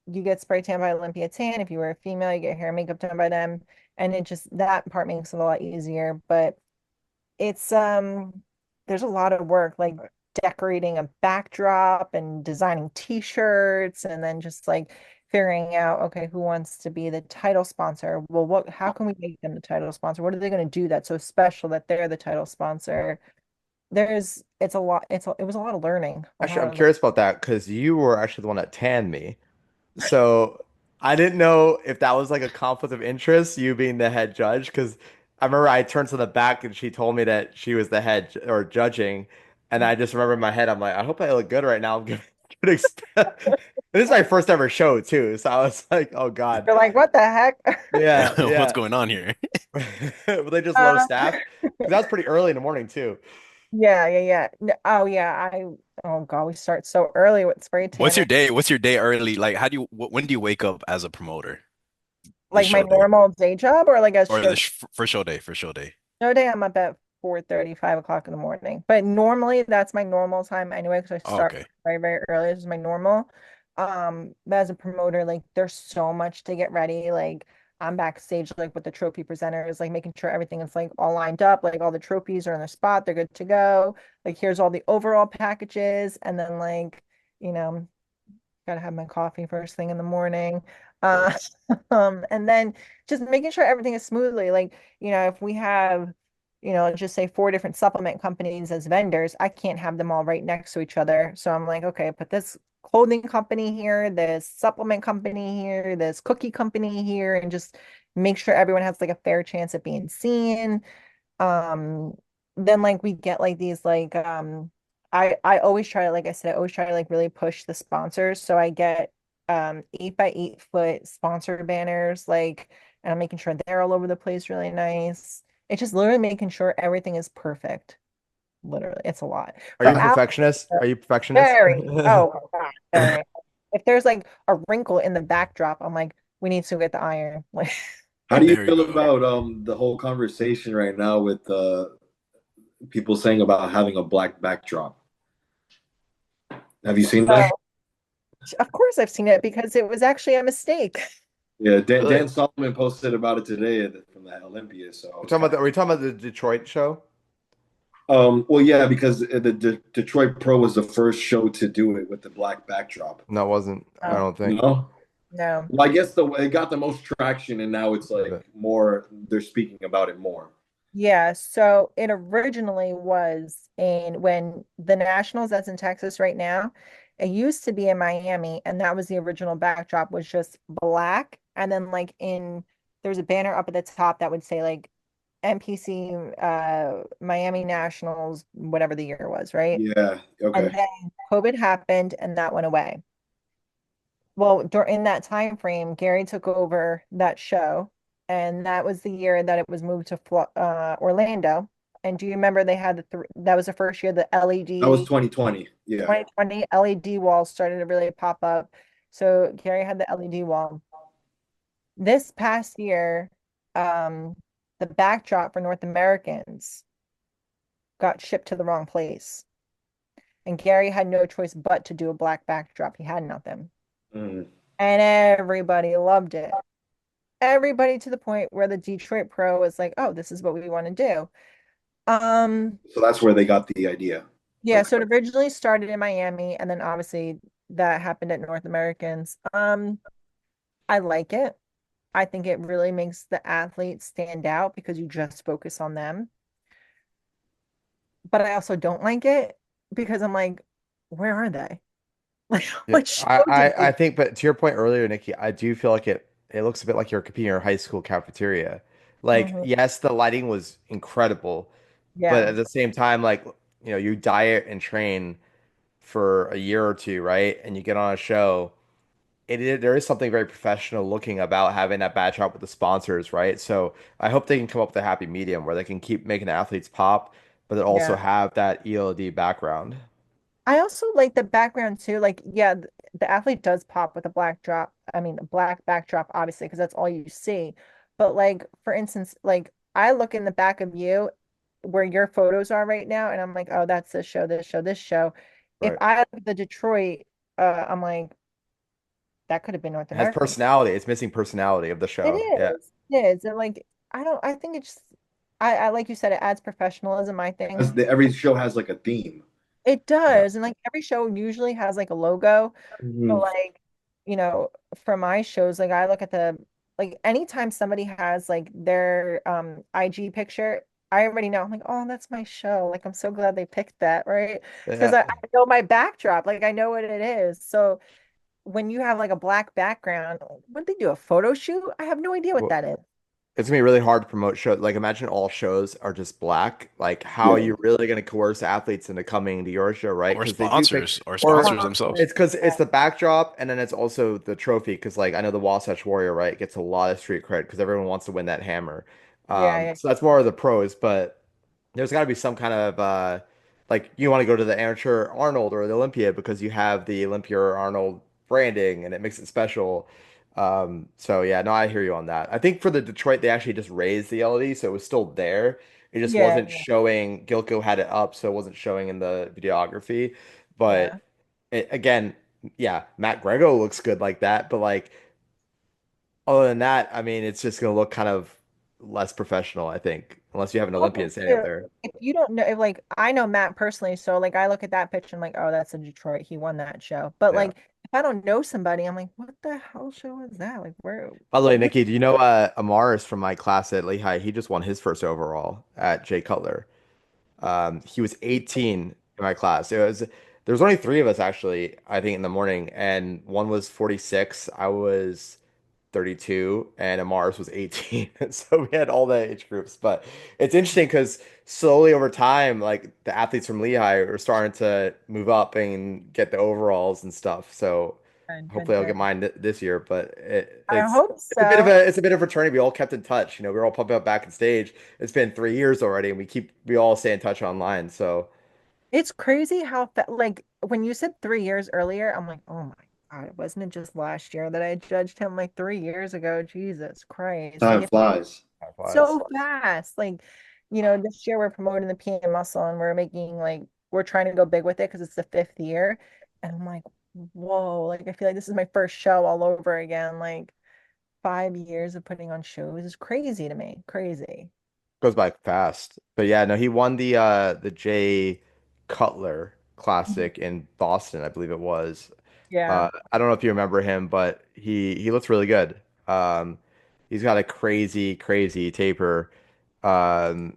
You get spray tan by Olympia Tan. If you were a female, you get hair and makeup done by them. And it just that part makes it a lot easier. But it's there's a lot of work like decorating a backdrop and designing t-shirts and then just like figuring out okay who wants to be the title sponsor. Well, how can we make them the title sponsor? What are they going to do that's so special that they're the title sponsor? It's a lot, it was a lot of learning, a Actually, lot I'm of curious about that because you were actually the one that tanned me. So I didn't know if that was like a conflict of interest, you being the head judge, because I remember I turned to the back and she told me that she was the or judging, and I just remember in my head, I'm like, I hope I look good right now. I'm gonna, this is my first ever show too, so I was like, oh God, you're like what the heck. yeah, What's yeah. going on here? Were they just low uh, staff? Because that was pretty early in the morning too. yeah, yeah, yeah. Oh yeah, Oh God, we start so early with spray What's your tanning. day? What's your day early? Like, how do you, when do you wake up as a promoter? The Like my show day normal day job or like a or the show. sh for show day, for show day. No day, I'm up at 4:30, 5 o'clock in the morning. But normally that's my normal time anyway, because I Oh, start okay. very, very early. This is my normal. But as a promoter, like there's so much to get ready. Like I'm backstage like with the trophy presenters, like making sure everything is like all lined up, like all the trophies are in their spot, they're good to go. Like here's all the overall packages, and then like, you know, gotta have my coffee first thing in the morning. Sure. Uh, and then just making sure everything is smoothly. Like, if we have, just say four different supplement companies as vendors, I can't have them all right next to each other. So I'm like, okay, put this clothing company here, this supplement company here, this cookie company here, and just make sure everyone has like a fair chance at being seen. um then like we get like these like I always try to, like I said, I always try to like really push the sponsors, so I get 8 by 8 foot sponsor banners, like, and I'm making sure they're all over the place really nice. It's just literally making sure everything is perfect. Literally, it's a lot. Are For you a Alex, perfectionist? Are you a perfectionist? very, oh my God, very. If there's like a wrinkle in the backdrop, I'm like, we need to get the iron. Like, How do you There you feel go. about the whole conversation right now with people saying about having a black backdrop? Have you seen that? so of course I've seen it because it was actually a mistake. Yeah, Really? Dan Solomon posted about it today from the Olympia, so I We're was talking kind about are we talking about the Detroit show? well, yeah, because the Detroit Pro was the first show to do it with the black backdrop. No, it wasn't. I Oh, don't think. No, no. well, I guess it got the most traction, and now it's But like more. They're speaking about it more. Yeah, so it originally was in when the Nationals, that's in Texas right now, it used to be in Miami, and that was the original backdrop, was just black. And then like there's a banner up at the top that would say like NPC Miami Nationals, whatever the year was, right? Yeah. And Okay. then COVID happened and that went away. Well, during that time frame, Gary took over that show, and that was the year that it was moved to Orlando. And do you remember they had that was the first year the That was LED 2020. Yeah. 2020 LED walls started to really pop up. So Gary had the LED wall. This past year, um, the backdrop for North Americans got shipped to the wrong place. And Gary had no choice but to do a black backdrop. He had nothing. Mm. And everybody loved it. Everybody, to the point where the Detroit Pro was like, "Oh, this is what we want to do." Um, So that's where they got the idea. yeah, Okay. so it originally started in Miami, and then obviously that happened at North Americans. I like it. I think it really makes the athletes stand out because you just focus on them. But I also don't like it because I'm like, where are they? Like, yeah, what show did I they? think, but to your point earlier, Nikki, I do feel like it looks a bit like you're competing in your high school cafeteria. Like, Mhm. yes, the lighting was incredible, but Yeah, at the same time, like, you diet and train for a year or two, right? And you get on a show. There is something very professional looking about having that badge up with the sponsors, right? So I hope they can come up with a happy medium where they can keep making the athletes pop, but then also yeah. have that ELD background. I also like the background too. Like, yeah, the athlete does pop with a black drop. I mean, a black backdrop, obviously, because that's all you see. But like, for instance, like I look in the back of you where your photos are right now, and I'm like, oh, that's this show, this show, this show. If Right. I look at the Detroit, I'm like, that could have been North It has American. personality. It's missing personality of the It show. Yeah. is. It is. And like, I think it's just, I like you said, it adds professionalism, I think. Every show has like a theme. It Yeah. does. And like every show usually has like a logo. So Mhm. like, you know, for my shows, like I look at like anytime somebody has like their IG picture, I already know. I'm like, oh, that's my show. Like I'm so glad they picked that, right? Because I Yeah. know my backdrop, like I know what it is. So when you have like a black background, what did they do? A photo shoot? I have no idea what Well, that is. it's gonna be really hard to promote shows. Like, imagine all shows are just black. Like, how are Yeah. you really gonna coerce athletes into coming to your show, right? Or Because they do pick, sponsors, or or sponsors themselves. Sponsors. it's because Yeah, it's the backdrop, and then it's also the trophy. Because like I know the Wasatch Warrior, right, gets a lot of street cred because everyone wants to win that hammer. yeah, So that's more of the pros, but there's got to be some kind of like you want to go to the amateur Arnold or the Olympia because you have the Olympia or Arnold branding and it makes it special. So yeah, no, I hear you on that. I think for the Detroit, they actually just raised the LED, so it was still there. It just Yeah, wasn't showing. Gilco had it up, so it wasn't showing in the videography. yeah. But again, yeah, Matt Grego looks good like that. But like other than that, I mean, it's just gonna look kind of less professional, I think, unless you have an Also, Olympian standing up too, there. if you don't know, if, like I know Matt personally, so like I look at that picture, I'm like, oh, that's in Detroit. He won that show. But Yeah. like, if I don't know somebody, I'm like, what the hell show is that? Like, where? By the way, What? Nikki, do you know Amaris from my class at Lehigh? He just won his first overall at Jay Cutler. He was 18 in my class. There was only three of us actually, I think, in the morning, and one was 46. I was 32, and Amaris was 18. So we had all the age groups. But it's interesting because slowly over time, like the athletes from Lehigh are starting to move up and get the overalls and stuff. So Good, hopefully good, I'll get good. mine this year. But I hope it's a bit of so. it's a bit of fraternity. We all kept in touch. You know, we were all pumping up back in stage. It's been 3 years already, and we all stay in touch online. So It's crazy how fa like when you said 3 years earlier, I'm like, oh my God, wasn't it just last year that I judged him like 3 years ago? Jesus Christ. Like Time it's flies. time flies. so fast. Like, this year we're promoting the PM muscle and we're trying to go big with it because it's the fifth year. And I'm like, whoa, like I feel like this is my first show all over again. Like 5 years of putting on shows is crazy to me. Crazy. Goes by fast. But yeah, no, he won the Jay Cutler Mhm. Classic in Boston, I believe it was. Yeah. I don't know if you remember him, but he looks really good. He's got a crazy taper. Um,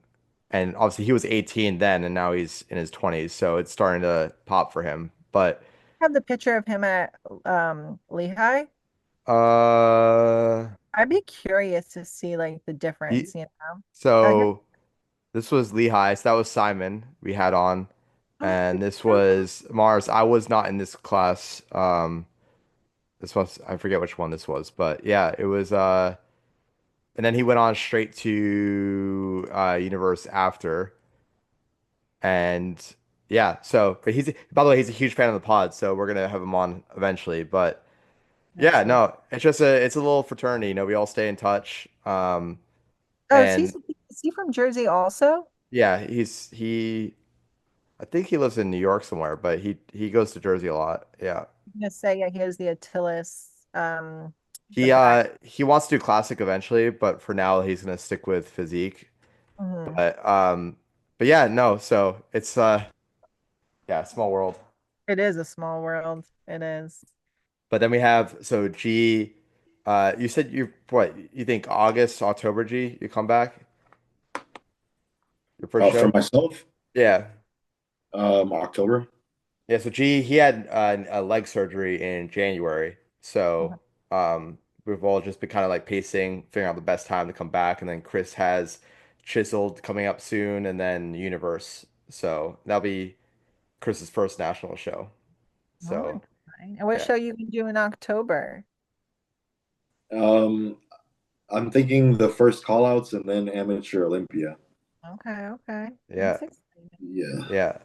and obviously he was 18 then, and now he's in his 20s, so it's starting to pop for him. But Have the picture of him at Lehigh. uh, I'd be curious to see like the he difference, you know? I hear, so this was Lehigh, so that was Simon we had on, oh, and this was Mars. I was not in this class. This was I forget which one this was, but yeah, it was. And then he went on straight to Universe after, and yeah. So, but he's by the way, he's a huge fan of the pod, so we're gonna have him on eventually. But that's yeah, so. no, it's a little fraternity. You know, we all stay in touch. Oh, And is he from Jersey also? yeah, I think he lives in New York somewhere, but he goes to Jersey a lot. Yeah. I'm gonna say yeah, he has the Achilles, the He back. uh he wants to do classic eventually, but for now he's gonna stick with physique. Mhm. But yeah, no, so it's yeah, small world. It is a small world. It is. But then we have so G you said you think August, October G, you come back? Your first For show? myself, Yeah. October. Yeah, so G he had a leg surgery in January. Mhm. So we've all just been kind of like pacing, figuring out the best time to come back, and then Chris has Chiseled coming up soon, and then Universe. So that'll be Chris's first national show. Oh, So okay. And what yeah. show you can do in October? Um, I'm thinking the first call outs and then amateur Olympia. Okay, okay. Yeah. That's exciting. Yeah. Yeah.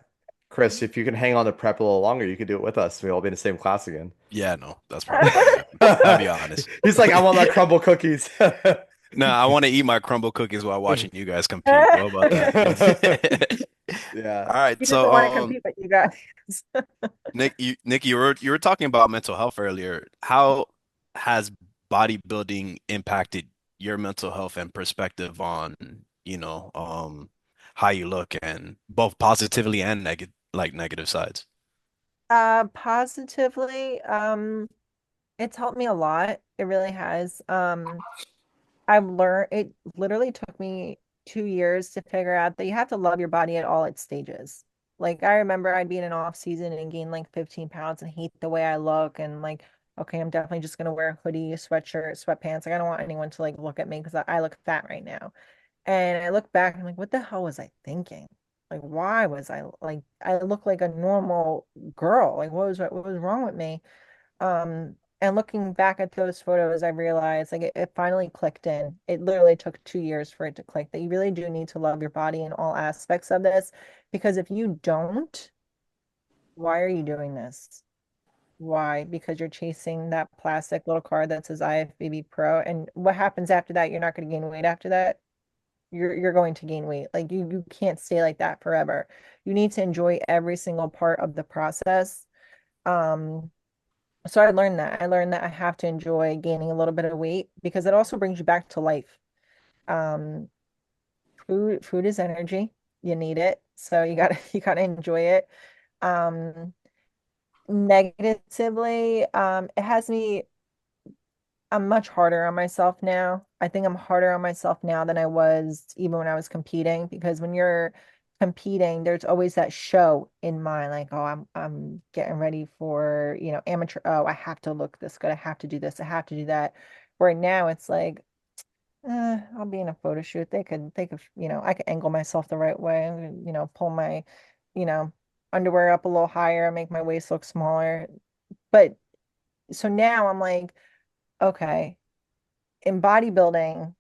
Chris, if you can hang on to prep a little longer, you could do it with us. We'll all be in the same class again. Yeah, no, that's probably not gonna happen. I'll be honest. He's like, I want my crumble cookies. No, I want to eat my crumble cookies while watching you guys compete. What about that? Yeah. All right, He doesn't so want to compete with you guys. Nick, you were talking about mental health earlier. How has bodybuilding impacted your mental health and perspective on, how you look and both positively and negative sides? Positively, it's helped me a lot. It really has. I've learned it literally took me 2 years to figure out that you have to love your body at all its stages. Like I remember I'd be in an off season and gain like 15 pounds and hate the way I look and like, okay, I'm definitely just gonna wear a hoodie, a sweatshirt, sweatpants. Like I don't want anyone to like look at me because I look fat right now. And I look back and I'm like, what the hell was I thinking? Like, why was I look like a normal girl? Like, what was wrong with me? And looking back at those photos, I realized like it finally clicked in. It literally took 2 years for it to click that you really do need to love your body in all aspects of this. Because if you don't, why are you doing this? Why? Because you're chasing that plastic little card that says IFBB Pro. And what happens after that? You're not going to gain weight after that. You're going to gain weight. Like you can't stay like that forever. You need to enjoy every single part of the process. Um, so I learned that. I learned that I have to enjoy gaining a little bit of weight because it also brings you back to life. Um, food is energy. You need it. So you gotta you gotta enjoy it. Um, Negatively, it has me, I'm much harder on myself now. I think I'm harder on myself now than I was even when I was competing because when you're competing, there's always that show in mind, like, oh, I'm getting ready for, amateur. Oh, I have to look this good. I have to do this. I have to do that. Where now it's like, I'll be in a photo shoot. They could, I could angle myself the right way, pull my, you know, underwear up a little higher, make my waist look smaller. But so now I'm like, okay, in bodybuilding,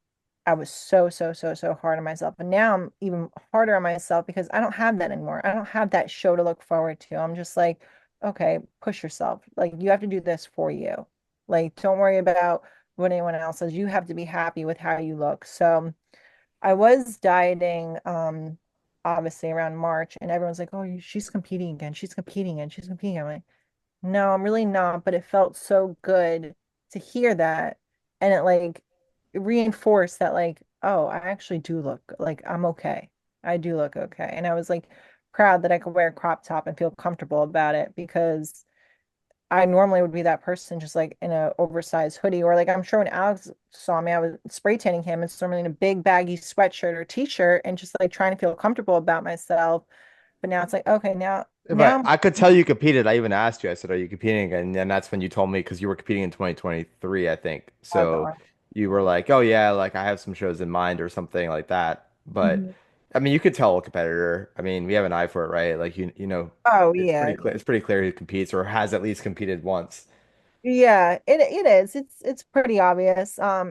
I was so, so, so, so hard on myself. And now I'm even harder on myself because I don't have that anymore. I don't have that show to look forward to. I'm just like, okay, push yourself. Like you have to do this for you. Like, don't worry about what anyone else says. You have to be happy with how you look. So I was dieting, obviously around March, and everyone's like, oh, she's competing again. She's competing again. She's competing. I'm like, no, I'm really not, but it felt so good to hear that. And it like reinforced that like, oh, I actually do look like I'm okay. I do look okay. And I was like proud that I could wear a crop top and feel comfortable about it because I normally would be that person just like in a oversized hoodie or like I'm sure when Alex saw me, I was spray tanning him and normally in a big baggy sweatshirt or t-shirt and just like trying to feel comfortable about myself. But now it's like, okay, now But I could tell you competed. I even asked you. I said, "Are you competing again?" And then that's when you told me because you were competing in 2023, I think. So I'm you were like, "Oh yeah, like I have some shows in mind or something like that." But Mhm. I mean, you could tell a competitor. I mean, we have an eye for it, right? Like you know, Oh it's pretty yeah. clear. It's pretty clear who competes or has at least competed once. Yeah, it is. It's pretty obvious. But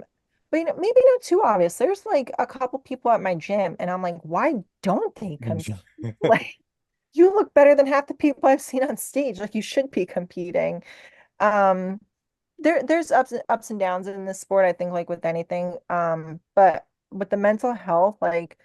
maybe not too obvious. There's like a couple people at my gym, and I'm like, why don't they compete? Like, you look better than half the people I've seen on stage. Like, you should be competing. Um, there's ups and downs in this sport, I think, like with anything. But with the mental health, like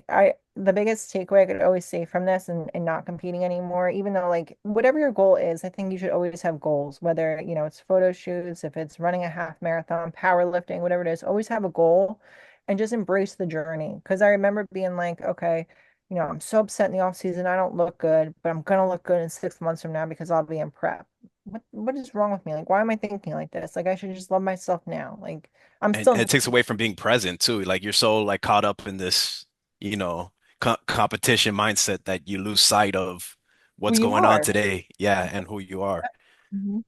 the biggest takeaway I could always say from this and not competing anymore, even though like whatever your goal is, I think you should always have goals, whether it's photo shoots, if it's running a half marathon, powerlifting, whatever it is, always have a goal and just embrace the journey. Because I remember being like, okay, I'm so upset in the off season, I don't look good, but I'm gonna look good in 6 months from now because I'll be in prep. What is wrong with me? Like, why am I thinking like this? Like, I should just love myself now. Like, I'm And it still takes away from being present too. Like you're so like caught up in this, competition mindset that you lose sight of who what's you going on are. today. Yeah, and who you are. Mhm.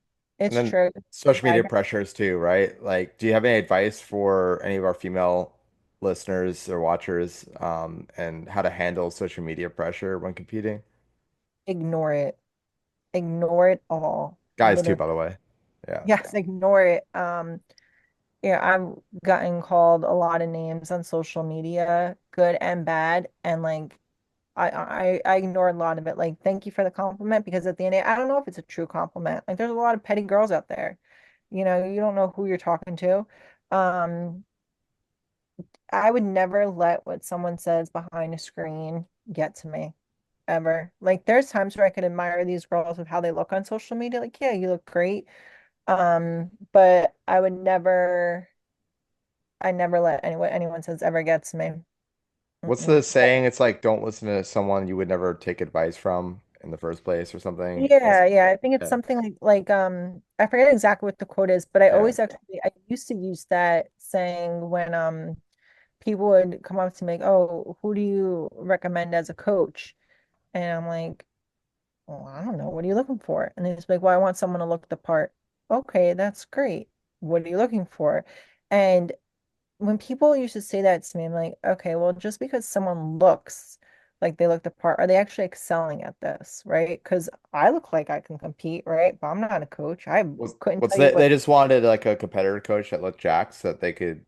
And It's then true. social Yeah, media pressures too, right? Like, do you have any advice for any of our female listeners or watchers, and how to handle social media pressure when competing? ignore it. Ignore it all. Guys too, Literally. by the way. Yeah. Yes, ignore it. Yeah, I've gotten called a lot of names on social media, good and bad, and like I ignore a lot of it. Like, thank you for the compliment because at the end of it, I don't know if it's a true compliment. Like, there's a lot of petty girls out there. You don't know who you're talking to. Um, I would never let what someone says behind a screen get to me ever. Like there's times where I could admire these girls with how they look on social media. Like, yeah, you look great. But I never let anyone says ever get to me. What's Mm-mm. the saying? It's like don't listen to someone you would never take advice from in the first place or something. Yeah, yeah. I think it's Yeah. something like I forget exactly what the quote is, but Yeah. I used to use that saying when people would come up to me like, oh, who do you recommend as a coach? And I'm like, well, I don't know. What are you looking for? And he's like, well, I want someone to look the part. Okay, that's great. What are you looking for? And when people used to say that to me, I'm like, okay, well, just because someone looks like they look the part? Are they actually excelling at this, right? Because I look like I can compete, right? But I'm not a coach. I couldn't What's tell you they what. just wanted like a competitor coach that looked jacked so that they could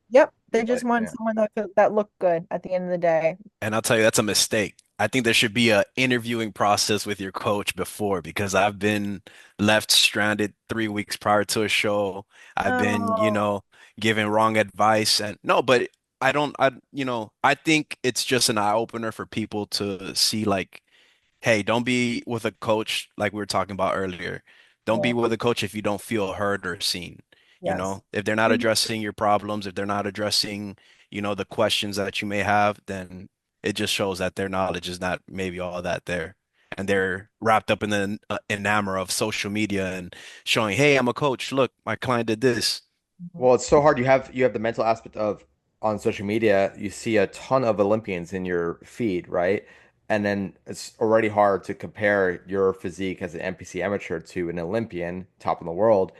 Yep, they just like want yeah. someone that looked good at the end of the day. And I'll tell you, that's a mistake. I think there should be a interviewing process with your coach before because I've been left stranded 3 weeks prior to a show. I've been, Oh, given wrong advice and no, but I think it's just an eye opener for people to see like, hey, don't be with a coach like we were talking about earlier. Don't yeah, be with a coach if you don't feel heard or seen. yes. If they're not Mhm. addressing your problems, if they're not addressing, the questions that you may have, then it just shows that their knowledge is not maybe all that there. And they're wrapped up in the enamor of social media and showing, hey, I'm a coach. Look, my client did this. Well, it's so hard. You have the mental aspect of on social media, you see a ton of Olympians in your feed, right? And then it's already hard to compare your physique as an NPC amateur to an Olympian, top in the world.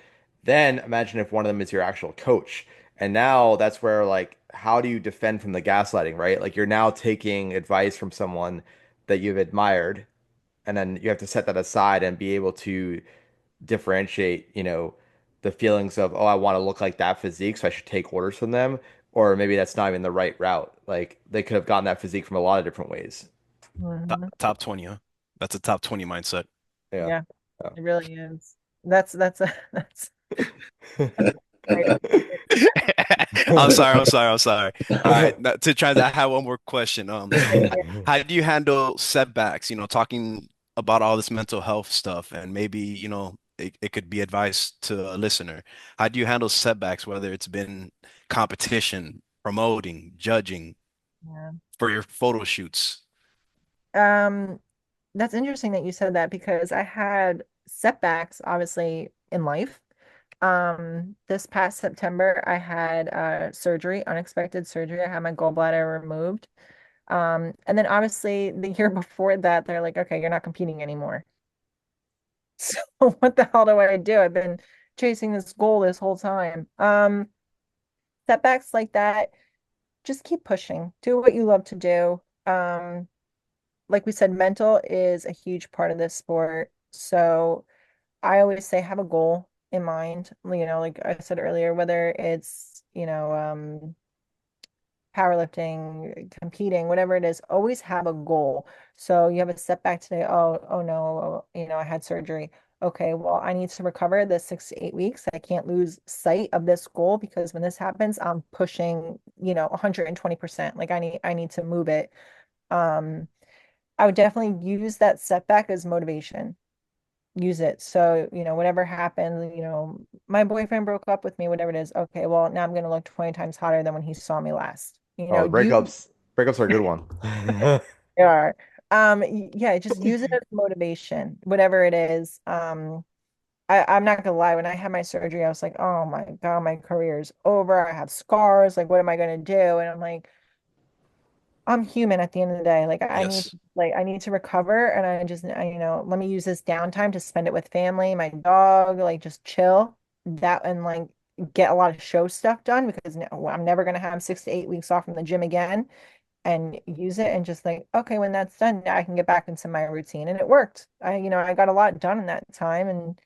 Then imagine if one of them is your actual coach. And now that's where like how do you defend from the gaslighting, right? Like you're now taking advice from someone that you've admired, and then you have to set that aside and be able to differentiate, the feelings of, oh, I want to look like that physique, so I should take orders from them, or maybe that's not even the right route. Like they could have gotten that physique from a lot of different ways. Mhm. Top 20, huh? That's a top 20 mindset. Yeah. Yeah, it really is. That's a that's right. I'm sorry, I'm sorry, I'm sorry. All right, now, to try that, I have one more question. Yeah. How do you handle setbacks? Talking about all this mental health stuff, and maybe, it could be advice to a listener. How do you handle setbacks, whether it's been competition, promoting, judging Yeah. for your photo shoots? Um, that's interesting that you said that because I had setbacks obviously in life. This past September, I had surgery, unexpected surgery. I had my gallbladder removed. And then obviously the year before that, they're like, okay, you're not competing anymore. So what the hell do I do? I've been chasing this goal this whole time. Setbacks like that, just keep pushing. Do what you love to do. Like we said, mental is a huge part of this sport. So I always say have a goal in mind, like I said earlier, whether it's, powerlifting, competing, whatever it is, always have a goal. So you have a setback today. Oh no, I had surgery. Okay, well, I need to recover this 6 to 8 weeks. I can't lose sight of this goal because when this happens, I'm pushing, 120%. Like I need to move it. Um, I would definitely use that setback as motivation. Use it. So, whatever happened, my boyfriend broke up with me, whatever it is. Okay, well, now I'm gonna look 20 times hotter than when he saw me last. Oh, You breakups are a good one. are. Yeah, just use it as motivation, whatever it is. I'm not gonna lie, when I had my surgery, I was like, oh my God, my career is over. I have scars. Like, what am I gonna do? And I'm like, I'm human at the end of the day. Like Yes. I need to recover and let me use this downtime to spend it with family, my dog, like just chill that and like get a lot of show stuff done because I'm never going to have 6 to 8 weeks off from the gym again and use it and just like, okay, when that's done, now I can get back into my routine. And it worked. I got a lot done in that time and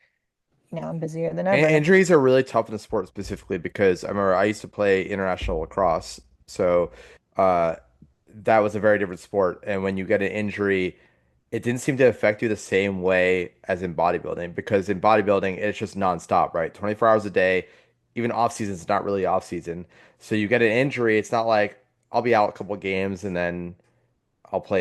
now I'm busier than ever. Injuries are really tough in the sport specifically because I remember I used to play international lacrosse, so uh, that was a very different sport. And when you get an injury, it didn't seem to affect you the same way as in bodybuilding because in bodybuilding it's just nonstop, right? 24 hours a day, even off season is not really off season. So you get an injury, it's not like I'll be out a couple games and then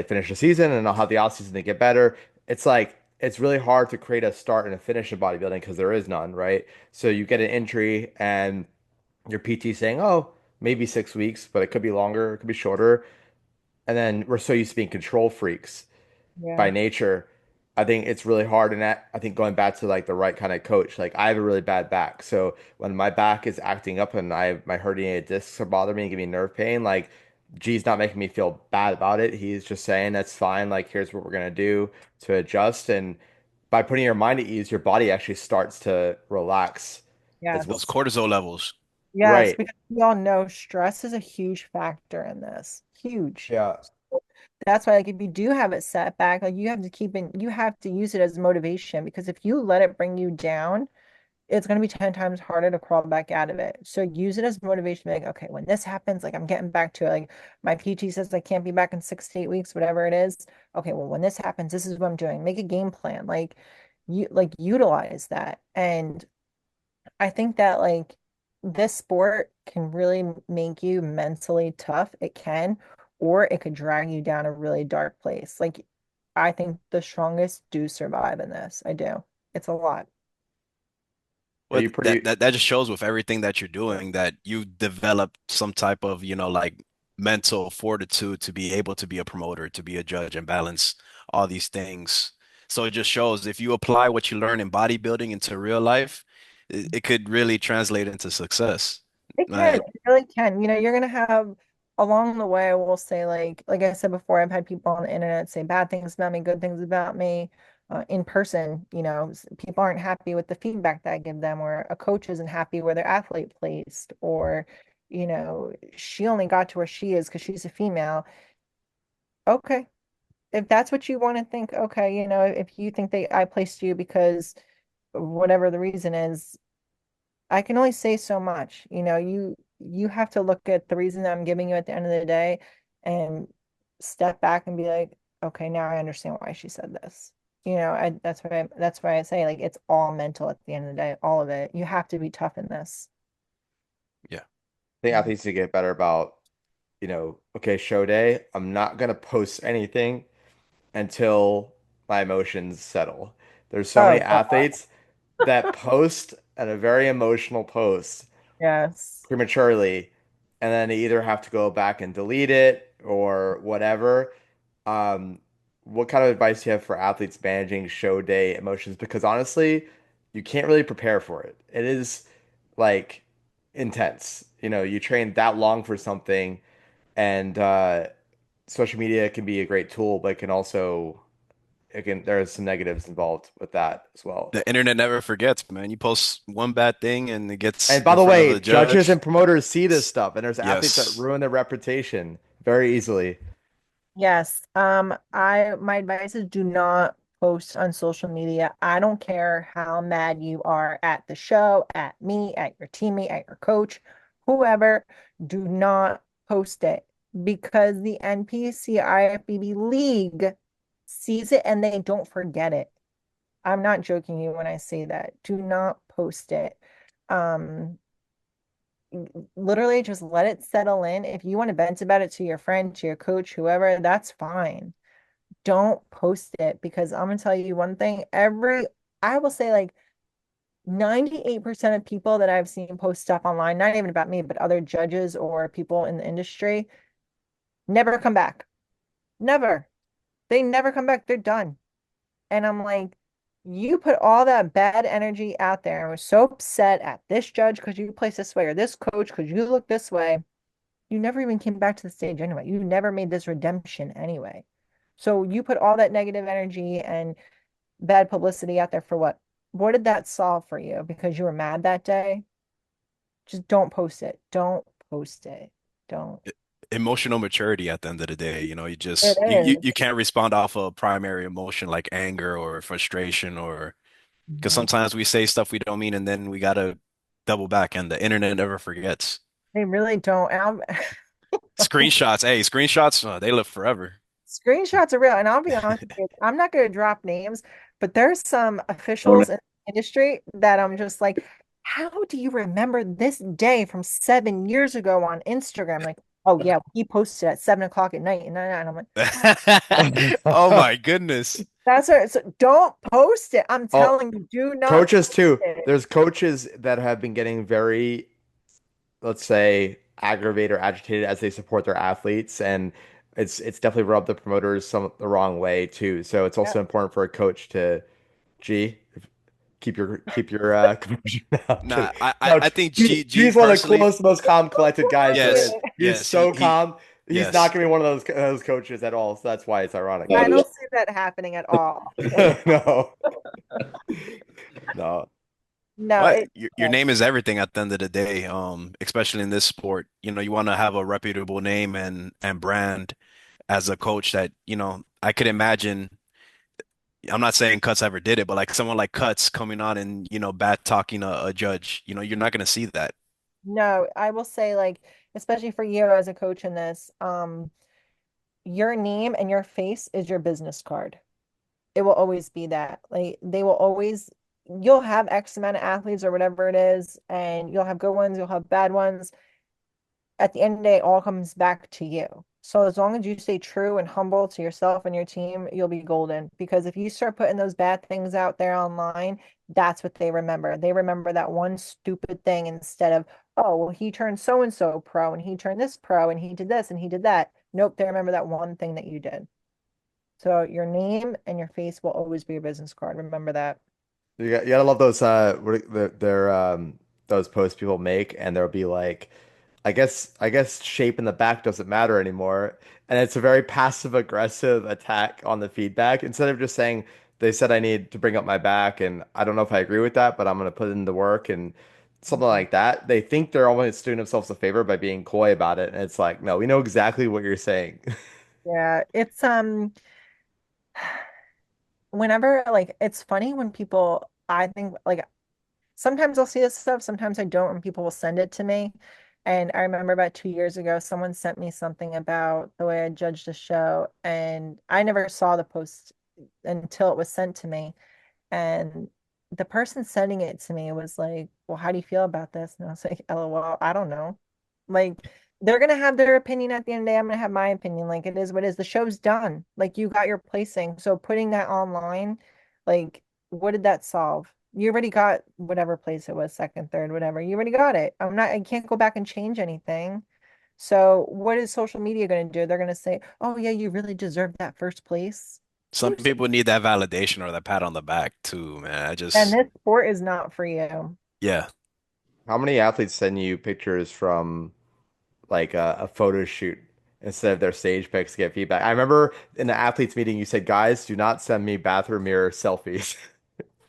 finish the season and I'll have the off season to get better. It's like it's really hard to create a start and a finish in bodybuilding because there is none, right? So you get an injury and your PT saying, "Oh, maybe 6 weeks, but it could be longer, it could be shorter." And then we're so used to being control freaks Yeah. by nature. I think it's really hard. And that I think going back to like the right kind of coach, like I have a really bad back. So when my back is acting up and my herniated discs are bothering me and giving me nerve pain, like G's not making me feel bad about it. He's just saying that's fine. Like here's what we're gonna do to adjust. And by putting your mind at ease, your body actually starts to relax as well. Those Yes. cortisol levels. Yes, Right. because we all know stress is a huge factor in this. Huge. Yeah. That's why, like, if you do have it set back, like you have to use it as motivation because if you let it bring you down, it's going to be 10 times harder to crawl back out of it. So use it as motivation, like, okay, when this happens, like I'm getting back to it. Like my PT says I can't be back in 6 to 8 weeks, whatever it is. Okay, well, when this happens, this is what I'm doing. Make a game plan. Like you like utilize that. And I think that like this sport can really make you mentally tough. It can, or it could drag you down a really dark place. Like I think the strongest do survive in this. I do. It's a lot. Are Well, you that pretty? that that just shows with everything that you're doing that you develop some type of, like mental fortitude to be able to be a promoter, to be a judge and balance all these things. So it just shows if you apply what you learn in bodybuilding into real life, it could really translate into success. It can, Like, it really can. You're gonna have along the way, I will say, like I said before, I've had people on the internet say bad things about me, good things about me. In person, people aren't happy with the feedback that I give them, or a coach isn't happy where their athlete placed, or, she only got to where she is because she's a female. Okay. If that's what you want to think, okay, if you think I placed you because whatever the reason is, I can only say so much. You have to look at the reason that I'm giving you at the end of the day and step back and be like, okay, now I understand why she said this. That's why I say like it's all mental at the end of the day, all of it. You have to be tough in this. yeah. I think athletes need to get better about, okay, show day. I'm not gonna post anything until my emotions settle. There's so many Oh God, athletes that post at a very emotional post yes. prematurely, and then they either have to go back and delete it or whatever. Um, what kind of advice do you have for athletes managing show day emotions? Because honestly, you can't really prepare for it. It is like intense. You train that long for something, and social media can be a great tool, but it can also there's some negatives involved with that as well. The internet never forgets, man. You post one bad thing and it gets And by in the front of way, a judges and judge. promoters see this stuff, and there's athletes that Yes. ruin their reputation very easily. Yes. My advice is do not post on social media. I don't care how mad you are at the show, at me, at your teammate, at your coach, whoever, do not post it because the NPC league sees it and they don't forget it. I'm not joking you when I say that. Do not post it. Um, Literally just let it settle in. If you want to vent about it to your friend, to your coach, whoever, that's fine. Don't post it because I'm gonna tell you one thing. I will say like 98% of people that I've seen post stuff online, not even about me, but other judges or people in the industry, never come back. Never. They never come back. They're done. And I'm like, you put all that bad energy out there and was so upset at this judge because you placed this way or this coach because you look this way. You never even came back to the stage anyway. You never made this redemption anyway. So you put all that negative energy and bad publicity out there for what? What did that solve for you? Because you were mad that day? Just don't post it. Don't post it. Don't. Emotional maturity at the end of the day, you It just you is. can't respond off a primary emotion like anger or frustration or because No, sometimes we say stuff we don't mean and then we gotta double back and the internet never forgets. they really don't. Screenshots, hey, screenshots, they live forever. Screenshots are real. And I'll be honest with you, I'm not going to drop names, but there's some Oh, no. officials in the industry that I'm just like, how do you remember this day from 7 years ago on Instagram? Like, oh yeah, he posted at 7 o'clock at night, and I'm like, Oh my goodness. that's it. So don't post it. I'm Oh, telling you, do not coaches post too. it. There's coaches that have been getting very, let's say, aggravated or agitated as they support their athletes, and it's definitely rubbed the promoters the wrong way too. So it's Yep. also important for a coach to, G, keep your composure now. I'm Nah, kidding. I No, think G G's one of the personally, coolest, most calm, collected guys there is. yes, He's yes, he so he calm. He's not yes. gonna be one of those coaches at all. So that's why it's ironic. I Got don't it. see that happening at all. No, no. No, What? it. Your name is everything at the end of the day, especially in this sport. You want to have a reputable name and brand. as a coach that, I could imagine. I'm not saying Cuts ever did it, but like someone like Cuts coming on and, bad talking a judge, you're not going to see that. No, I will say like, especially for you as a coach in this, your name and your face is your business card. It will always be that. Like they will always, you'll have X amount of athletes or whatever it is, and you'll have good ones, you'll have bad ones. At the end of the day, it all comes back to you. So as long as you stay true and humble to yourself and your team, you'll be golden. Because if you start putting those bad things out there online, that's what they remember. They remember that one stupid thing instead of, oh, well, he turned so and so pro and he turned this pro and he did this and he did that. Nope, they remember that one thing that you did. So your name and your face will always be your business card. Remember that. You gotta love those their those posts people make, and there'll be like, I guess shape in the back doesn't matter anymore, and it's a very passive aggressive attack on the feedback instead of just saying they said I need to bring up my back, and I don't know if I agree with that, but I'm gonna put in the work and something Mhm. like that. They think they're almost doing themselves a favor by being coy about it, and it's like, no, we know exactly what you're saying. Yeah, it's whenever like it's funny when people I think like sometimes I'll see this stuff, sometimes I don't, and people will send it to me. And I remember about 2 years ago, someone sent me something about the way I judged a show, and I never saw the post until it was sent to me. And the person sending it to me was like, well, how do you feel about this? And I was like, LOL, I don't know. Like, they're gonna have their opinion at the end of the day. I'm gonna have my opinion. Like, it is what it is. The show's done. Like, you got your placing. So putting that online, like, what did that solve? You already got whatever place it was, second, third, whatever. You already got it. I can't go back and change anything. So what is social media gonna do? They're gonna say, oh yeah, you really deserve that first place. Some Who said? people need that validation or that pat on the back too, man. And this sport is not for you. Yeah. How many athletes send you pictures from like a photo shoot instead of their stage pics to get feedback? I remember in the athletes meeting, you said, guys, do not send me bathroom mirror selfies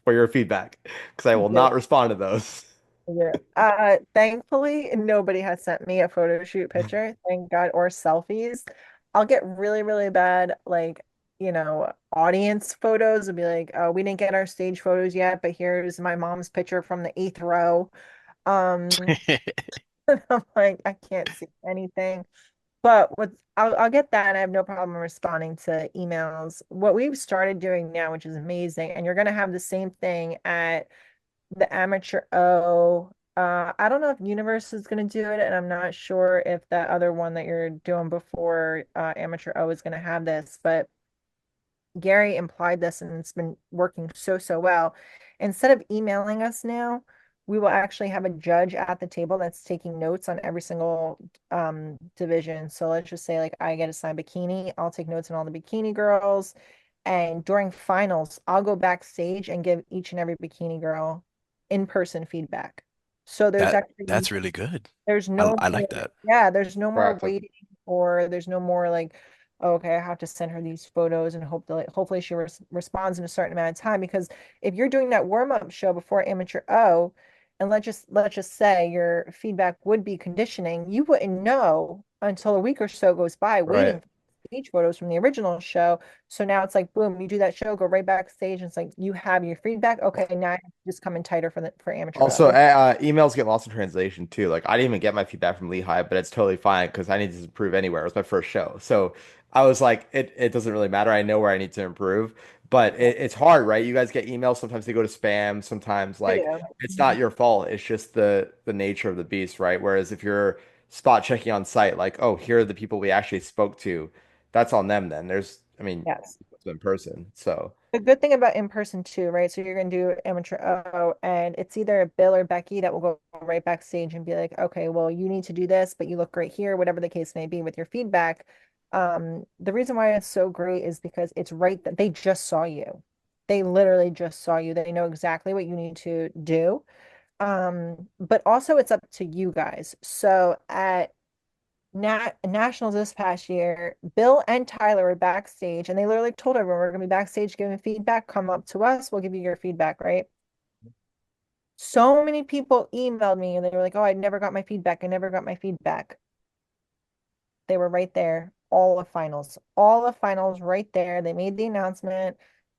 for your feedback because I will Yeah. not respond to those. Yeah. Thankfully, nobody has sent me a photo shoot picture, thank God, or selfies. I'll get really, really bad, like, audience photos would be like, oh, we didn't get our stage photos yet, but here's my mom's picture from the eighth row. Um, I'm like, I can't see anything. But I'll get that and I have no problem responding to emails. What we've started doing now, which is amazing, and you're gonna have the same thing at the amateur O. I don't know if Universe is going to do it, and I'm not sure if that other one that you're doing before amateur O is going to have this, but Gary implied this and it's been working so, so well. Instead of emailing us now, we will actually have a judge at the table that's taking notes on every single division. So let's just say like I get assigned bikini, I'll take notes on all the bikini girls. And during finals, I'll go backstage and give each and every bikini girl in-person feedback. So That's really good. there's I, no I like more, that. yeah, there's no more Practice. waiting, or there's no more like, "Oh, okay, I have to send her these photos and hopefully she responds in a certain amount of time." Because if you're doing that warm-up show before amateur O, and let's just say your feedback would be conditioning, you wouldn't know until a week or so goes by Right. waiting for stage photos from the original show. So now it's like boom, you do that show, go right backstage, and it's like you have your feedback. Okay, now I have to just come in tighter for amateur O. Also, emails get lost in translation too. Like I didn't even get my feedback from Lehigh, but it's totally fine because I need to improve anywhere. It was my first show, so I was like, it doesn't really matter. I know where I need to improve, but it's hard, right? You guys get emails. Sometimes they go to spam. Sometimes I like do. it's not Mhm. your fault. It's just the nature of the beast, right? Whereas if you're spot checking on site, like, oh, here are the people we actually spoke to, that's on them. Then I mean, Yes. it's in person, so The good thing about in person too, right? So you're gonna do amateur O, and it's either Bill or Becky that will go right backstage and be like, okay, well, you need to do this, but you look great here, whatever the case may be with your feedback. The reason why it's so great is because it's right that they just saw you. They literally just saw you. They know exactly what you need to do. But also it's up to you guys. So at Nationals this past year, Bill and Tyler were backstage and they literally told everyone we're gonna be backstage giving feedback. Come up to us, we'll give you your feedback, right? So many people emailed me and they were like, oh, I never got my feedback. I never got my feedback. They were right there. all of finals right there. They made the announcement.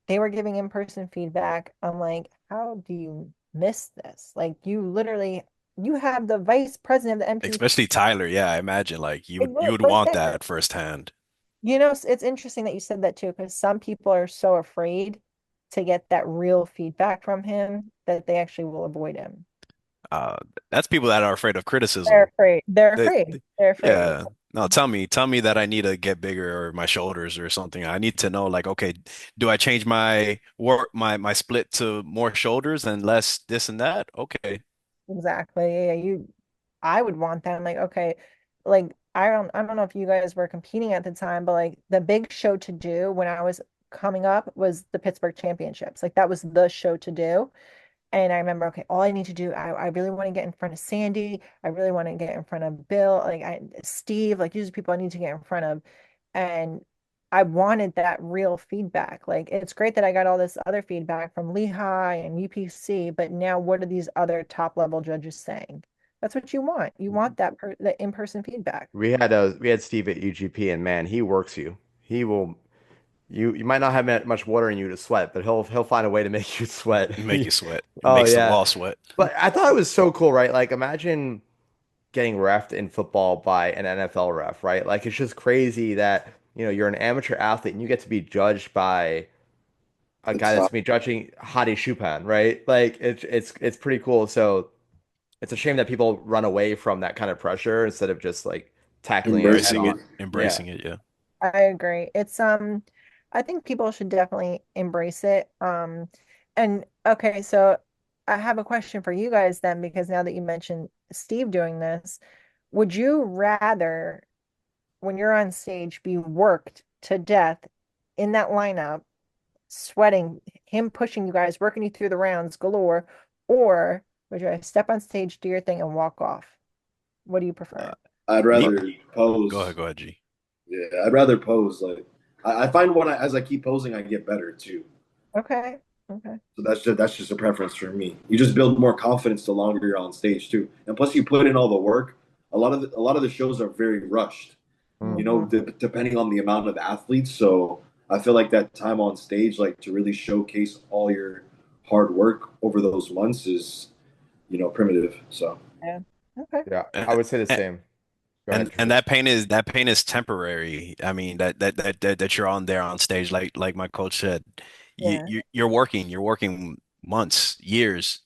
They were giving in-person feedback. I'm like, how do you miss this? Like you literally, you have the vice president of the NPC Especially Tyler. Yeah, I imagine like you would right want there. that firsthand. You know, it's interesting that you said that too, because some people are so afraid to get that real feedback from him that they actually will avoid him. Uh, that's people that are afraid of They're criticism. afraid. They're They, afraid. They're afraid. yeah. No, tell me that I need to get bigger or my shoulders or something. I need to know like, okay, do I change my work, my split to more shoulders and less this and that? Okay. Exactly. Yeah, I would want that. I'm like, okay, like I don't know if you guys were competing at the time, but like the big show to do when I was coming up was the Pittsburgh Championships. Like that was the show to do. And I remember, okay, all I need to do, I really want to get in front of Sandy. I really want to get in front of Bill, Steve, like these are people I need to get in front of. And I wanted that real feedback. Like it's great that I got all this other feedback from Lehigh and UPC, but now what are these other top level judges saying? That's what you want. You want that in-person feedback. We had Steve at UGP, and man, he works you. He will. You might not have much water in you to sweat, but he'll find a way to make you sweat. Make you sweat. It Oh makes the yeah. wall sweat. But I thought it was so cool, right? Like imagine getting refed in football by an NFL ref, right? Like it's just crazy that, you're an amateur athlete and you get to be judged by a The guy that's top. me judging Hadi Choopan, right? Like it's pretty cool. So it's a shame that people run away from that kind of pressure instead of just like tackling it head Embracing on. it. Yeah. Embracing it, yeah. I agree. I think people should definitely embrace it. And okay, so I have a question for you guys then, because now that you mentioned Steve doing this, would you rather, when you're on stage, be worked to death in that lineup, sweating, him pushing you guys, working you through the rounds galore, or would you step on stage, do your thing, and walk off? What do you Uh, prefer? I'd me, rather pose. go ahead, G. Yeah, I'd rather pose. Like I find as I keep posing, I get better too. Okay. Okay. So that's just a preference for me. You just build more confidence the longer you're on stage too, and plus you put in all the work. A lot of the shows are very rushed. Hmm. Depending on the amount of athletes. So I feel like that time on stage, like to really showcase all your hard work over those months is, primitive. So Yeah. Okay. Yeah, And, I would say the same. Go ahead, and Trisha. that pain is temporary. I mean that you're on there on stage like my coach said. Yeah. You're working months, years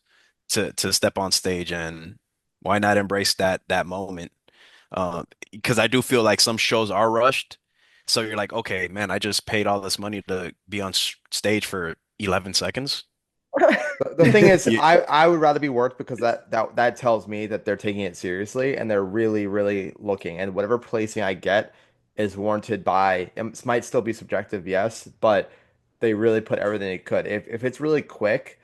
to step on stage and why not embrace that moment? Because I do feel like some shows are rushed. So you're like, okay, man, I just paid all this money to be on stage for 11 seconds. The thing is, Yeah, I would rather be worked because that tells me that they're taking it seriously and they're really, really looking. And whatever placing I get is warranted by, it might still be subjective, yes, but they really put everything they could. If it's really quick,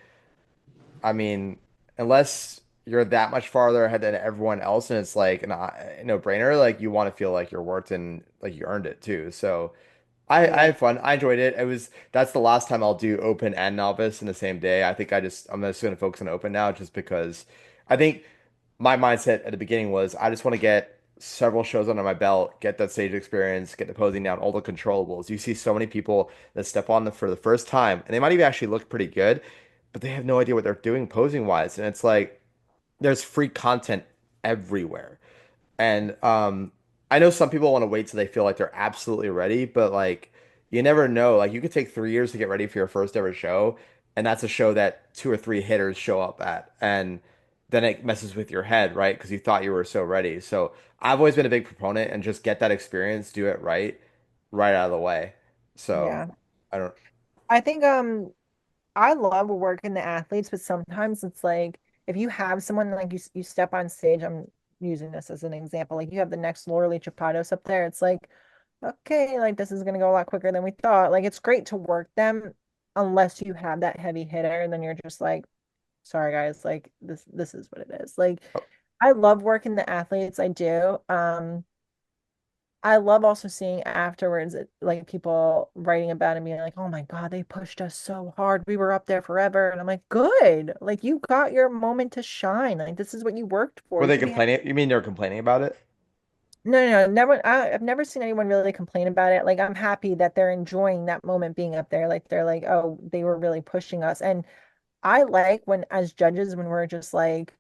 I mean, unless you're that much farther ahead than everyone else and it's like a no-brainer, like you want to feel like you're worked and like you earned it too. So I Yeah. had fun. I enjoyed it. That's the last time I'll do open and novice in the same day. I think I'm just gonna focus on open now just because I think my mindset at the beginning was I just want to get several shows under my belt, get that stage experience, get the posing down, all the controllables. You see so many people that step on them for the first time and they might even actually look pretty good, but they have no idea what they're doing posing wise. And it's like there's free content everywhere. And I know some people want to wait till they feel like they're absolutely ready, but like you never know. Like you could take 3 years to get ready for your first ever show, and that's a show that two or three hitters show up at, and then it messes with your head, right? Because you thought you were so ready. So I've always been a big proponent and just get that experience, do it right out of the way. So Yeah. I don't. I think I love working the athletes, but sometimes it's like if you have someone like you step on stage, I'm using this as an example, like you have the next Laura Chapados up there, it's like, okay, like this is gonna go a lot quicker than we thought. Like it's great to work them unless you have that heavy hitter, and then you're just like, sorry guys, like this is what it is. Like I love working the athletes, I do. I love also seeing afterwards, like people writing about it and being like, oh my God, they pushed us so hard. We were up there forever. And I'm like, good. Like you got your moment to shine. Like this is what you worked for. Were You they should be happy. complaining? You mean they're complaining about it? No, never. I've never seen anyone really complain about it. Like, I'm happy that they're enjoying that moment being up there. Like, they're like, oh, they were really pushing us. And I like when, as judges, when we're just like,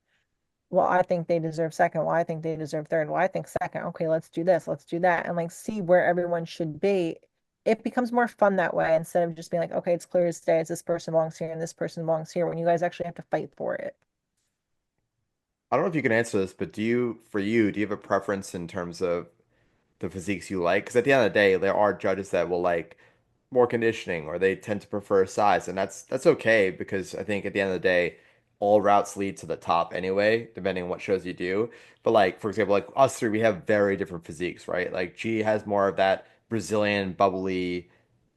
well, I think they deserve second. Well, I think they deserve third. Well, I think second. Okay, let's do this. Let's do that. And like see where everyone should be. It becomes more fun that way instead of just being like, okay, it's clear as day. It's this person belongs here and this person belongs here when you guys actually have to fight for it. I don't know if you can answer this, but for you, do you have a preference in terms of the physiques you like? Because at the end of the day, there are judges that will like more conditioning or they tend to prefer size, and that's okay because I think at the end of the day, all routes lead to the top anyway, depending on what shows you do. But like for example, like us three, we have very different physiques, right? Like G has more of that Brazilian bubbly,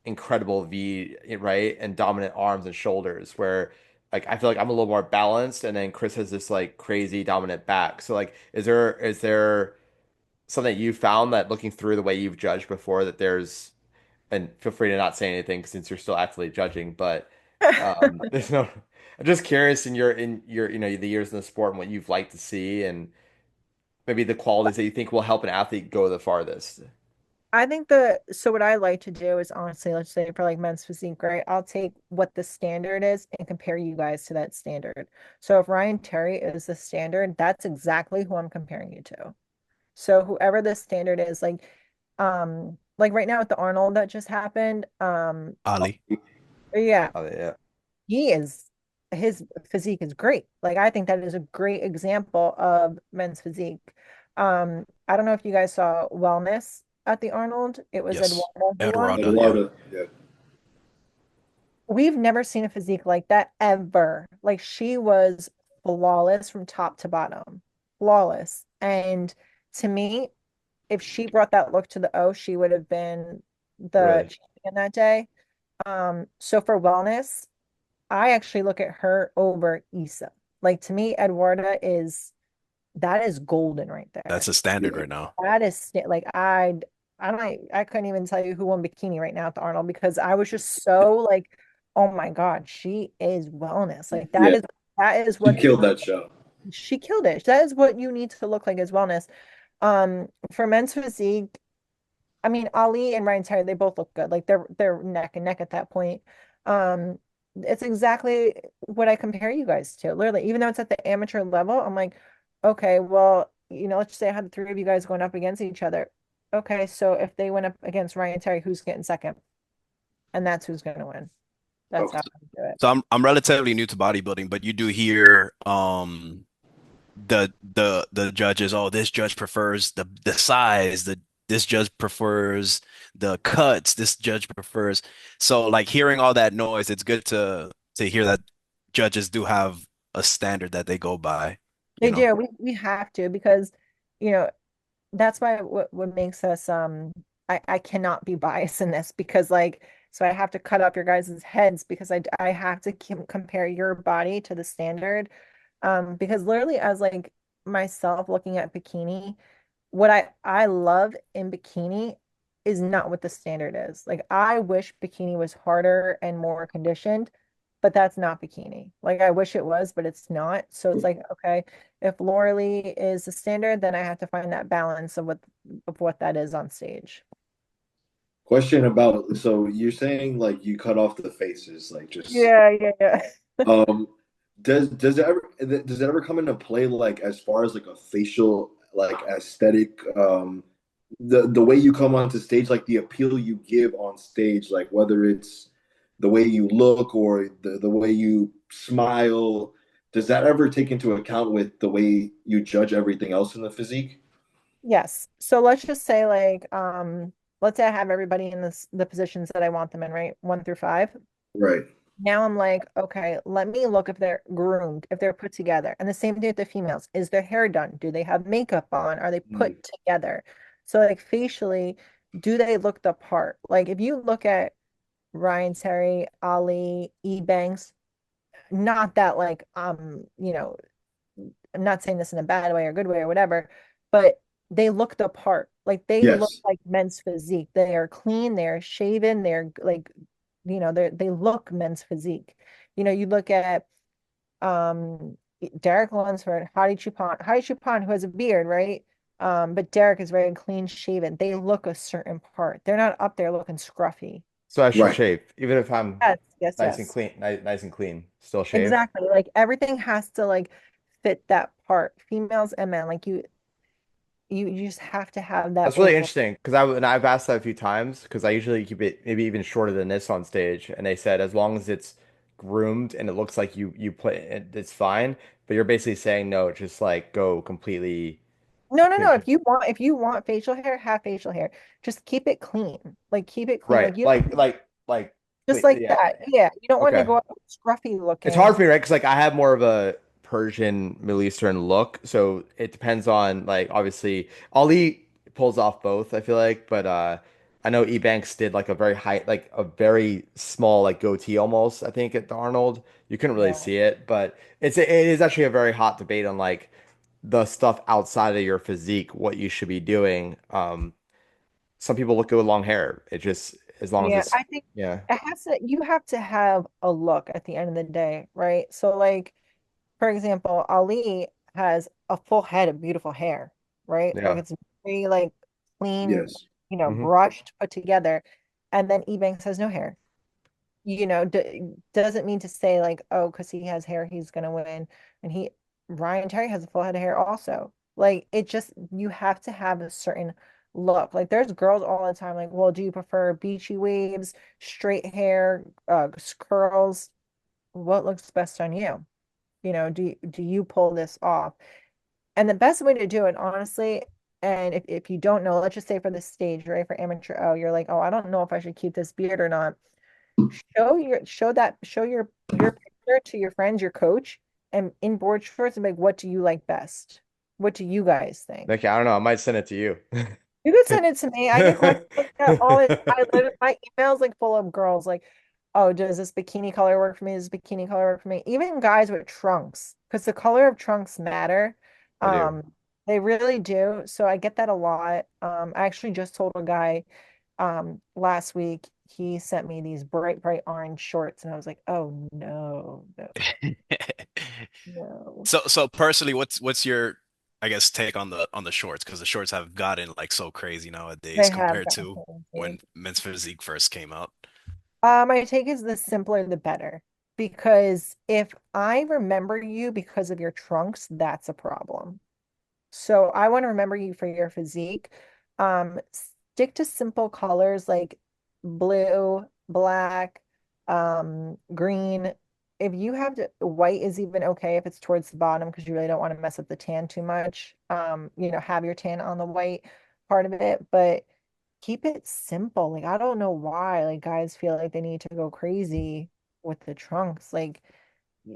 incredible V, right, and dominant arms and shoulders, where like I feel like I'm a little more balanced, and then Chris has this like crazy dominant back. So like, is there something that you found that looking through the way you've judged before that there's, and feel free to not say anything since you're still actively judging, but there's no. I'm just curious in your the years in the sport and what you've liked to see and maybe the qualities that you think will help an athlete go the farthest. I think so what I like to do is honestly, let's say for like men's physique, right? I'll take what the standard is and compare you guys to that standard. So if Ryan Terry is the standard, that's exactly who I'm comparing you to. So whoever the standard is, like right now with the Arnold that just happened, Ali. yeah, Yeah. he is his physique is great. Like I think that is a great example of men's physique. I don't know if you guys saw Wellness at the Arnold. It was Yes. Eduardo who won. Eduardo, yeah. Eduardo, yeah. We've never seen a physique like that ever. Like she was flawless from top to bottom. Flawless. And to me, if she brought that look to the O, she would have been the Right. champion that day. So for wellness, I actually look at her over Issa. Like to me, Eduarda is that is golden right That's there. a standard Yeah. right now. That is like I couldn't even tell you who won bikini right now at the Arnold because I was just so like, oh my God, she is wellness. Like Yeah. that is She what killed that show. she killed it. That is what you need to look like as wellness. For men's physique, I mean, Ali and Ryan Terry, they both look good. Like they're neck and neck at that point. Um, it's exactly what I compare you guys to. Literally, even though it's at the amateur level, I'm like, okay, well, let's just say I had the three of you guys going up against each other. Okay, so if they went up against Ryan Terry, who's getting second? And that's who's going to win. That's how Okay. I do it. So I'm relatively new to bodybuilding, but you do hear the judges, oh, this judge prefers the size, this judge prefers the cuts, this judge prefers. So like hearing all that noise, it's good to hear that judges do have a standard that they go by, you They know. do. We have to because, you know, that's why what makes us I cannot be biased in this because like so I have to cut off your guys' heads because I have to compare your body to the standard because literally as like myself looking at bikini what I love in bikini is not what the standard is. Like I wish bikini was harder and more conditioned, but that's not bikini. Like I wish it was, but it's not. So it's like, okay, if Laura Lee is the standard, then I have to find that balance of what that is on stage. Question about, so you're saying like you cut off the faces, like just Yeah. um does it ever come into play like as far as like a facial like aesthetic the way you come onto stage, like the appeal you give on stage, like whether it's the way you look or the way you smile, does that ever take into account with the way you judge everything else in the physique? Yes. So let's just say like let's say I have everybody in the positions that I want them in, right? 1 through 5. Right. Now I'm like, okay, let me look if they're groomed, if they're put together. And the same thing with the females. Is their hair done? Do they have makeup on? Are they put Mm. together? So like facially, do they look the part? Like if you look at Ryan Terry, Ali, Ebanks, not that like I'm not saying this in a bad way or good way or whatever, but they look the part. Like they look Yes. like men's physique. They are clean, they're shaven, they're like, they look men's physique. You look at um Derek Lunsford, Hadi Chupon, who has a beard, right? But Derek is very clean shaven. They look a certain part. They're not up there looking scruffy. So I should Right. shave, even if I'm Yes, yes, nice and yes. clean, nice and clean. Still shave. Exactly. Like everything has to like fit that part. Females and men, like you just have to have that That's really overall. interesting because and I've asked that a few times because I usually keep it maybe even shorter than this on stage, and they said as long as it's groomed and it looks like you play it, it's fine. But you're basically saying no, just like go completely No, no, clean no. shave. If you want facial hair, have facial hair. Just keep it clean. Like keep it clean. Right, Like you just like yeah. that. Yeah. You don't want to Okay. go up scruffy It's hard looking. for me, right? Because like I have more of a Persian Middle Eastern look, so it depends on like obviously Ali pulls off both, I feel like, but I know Ebanks did like a very high like a very small like goatee almost, I think at the Arnold. You couldn't really Yeah. see it, but it is actually a very hot debate on like the stuff outside of your physique, what you should be doing. Some people look good with long hair. It just as long as Yeah. it's I think yeah, it has to, you have to have a look at the end of the day, right? So like for example, Ali has a full head of beautiful hair, right? Like yeah. it's very like clean, Yes. Hmm. brushed, put together. And then Ebanks has no hair. Doesn't mean to say like, oh, because he has hair, he's gonna win. And Ryan Terry has a full head of hair also. Like it just, you have to have a certain look. Like there's girls all the time, like, well, do you prefer beachy waves, straight hair, curls? What looks best on you? Do you pull this off? And the best way to do it, honestly, and if you don't know, let's just say for the stage, right? For amateur, oh, you're like, oh, I don't know if I should keep this beard or not. Show your picture to your friends, your coach, and in board shorts and be like, what do you like best? What do you guys think? Like I don't know, I might send it to you. You could send it to me. I get questions like that all the I literally my emails like full of girls like, oh, does this bikini color work for me? Does this bikini color work for me? Even guys with trunks, because the color of trunks matter. I do. They really do. So I get that a lot. I actually just told a guy last week, he sent me these bright, bright orange shorts, and I was like, oh no, no, no. So personally, what's your I guess take on the shorts? Because the shorts have gotten like so crazy nowadays They have compared gotten to crazy. when men's physique first came out. My take is the simpler the better. Because if I remember you because of your trunks, that's a problem. So I want to remember you for your physique. Stick to simple colors like blue, black, green. If you have to, white is even okay if it's towards the bottom because you really don't want to mess up the tan too much. Have your tan on the white part of it, but keep it simple. Like I don't know why like guys feel like they need to go crazy with the trunks. Like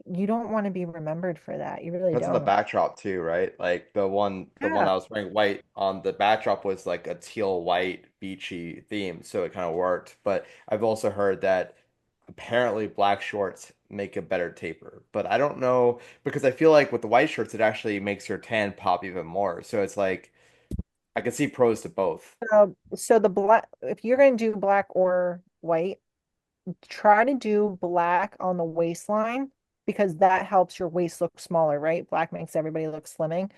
you don't want to be remembered for that. You really That's on the don't. backdrop too, right? Like the one Yeah. I was wearing white on the backdrop was like a teal white beachy theme, so it kind of worked. But I've also heard that apparently black shorts make a better taper. But I don't know because I feel like with the white shirts it actually makes your tan pop even more. So it's like I can see pros to both. So the black, if you're going to do black or white, try to do black on the waistline because that helps your waist look smaller, right? Black makes everybody look slimming.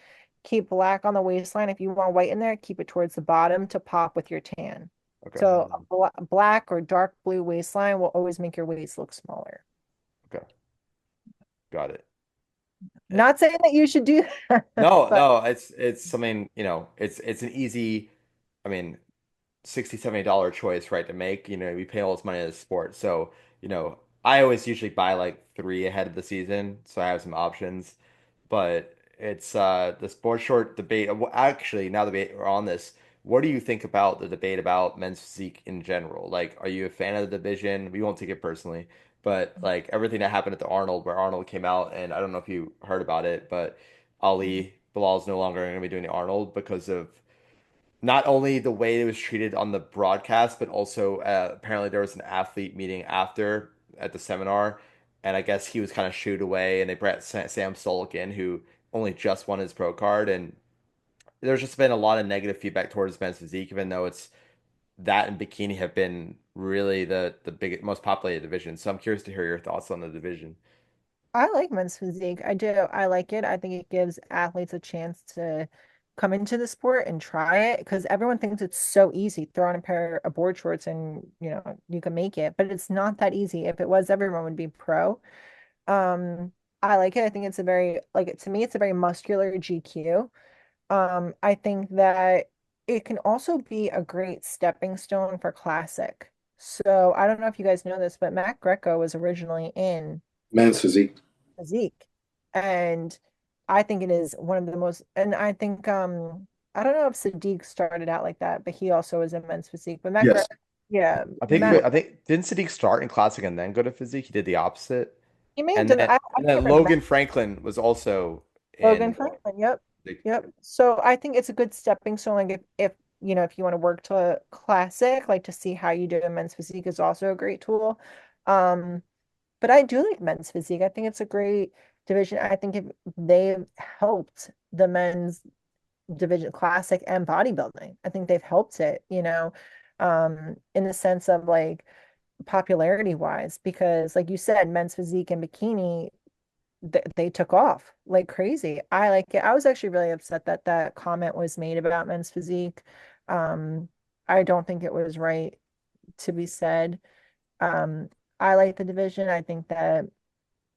Keep black on the waistline. If you want white in there, keep it towards the bottom to pop with your tan. Okay. So a black or dark blue waistline will always make your waist look smaller. Okay. Got it. Eh, Not saying that you should do that, No, but no, it's something, it's an easy, I mean, 60 $70 choice, right, to make. We pay all this money in the sport. So, I always usually buy like three ahead of the season, so I have some options. But it's the sports short debate. Actually, now that we're on this, what do you think about the debate about men's physique in general? Like, are you a fan of the division? We won't take it personally, but like everything that happened at the Arnold, where Arnold came out, and I don't know if you heard about it, but Bilal's no longer going to be doing the Arnold because of not only the way it was treated on the broadcast, but also apparently there was an athlete meeting after at the seminar, and I guess he was kind of shooed away, and they brought Sam Sulek in, who only just won his pro card, and there's just been a lot of negative feedback towards men's physique, even though it's that and bikini have been really the biggest, most populated division. So I'm curious to hear your thoughts on the division. I like men's physique. I do. I like it. I think it gives athletes a chance to come into the sport and try it because everyone thinks it's so easy. Throw on a pair of board shorts and you can make it, but it's not that easy. If it was, everyone would be pro. Um, I like it. I think it's a very like to me, it's a very muscular GQ. I think that it can also be a great stepping stone for classic. So I don't know if you guys know this, but Matt Greco was originally in Men's physique. physique. And I think it is one of the most, and I think I don't know if Sadiq started out like that, but he also is in men's physique. But Matt Yes. Greco, yeah, I think Matt, I think didn't Sadiq start in classic and then go to physique? He did the opposite. he may have And done then I and can't then remember. Logan Franklin was also Logan in Franklin, yep. physique. Yep. So I think it's a good stepping stone. Like if if you want to work to classic, like to see how you do in men's physique is also a great tool. Um, but I do like men's physique. I think it's a great division. I think if they've helped the men's division classic and bodybuilding. I think they've helped it, in the sense of like popularity wise, because like you said, men's physique and bikini, they took off like crazy. I like it. I was actually really upset that that comment was made about men's physique. Um, I don't think it was right to be said. Um, I like the division. I think that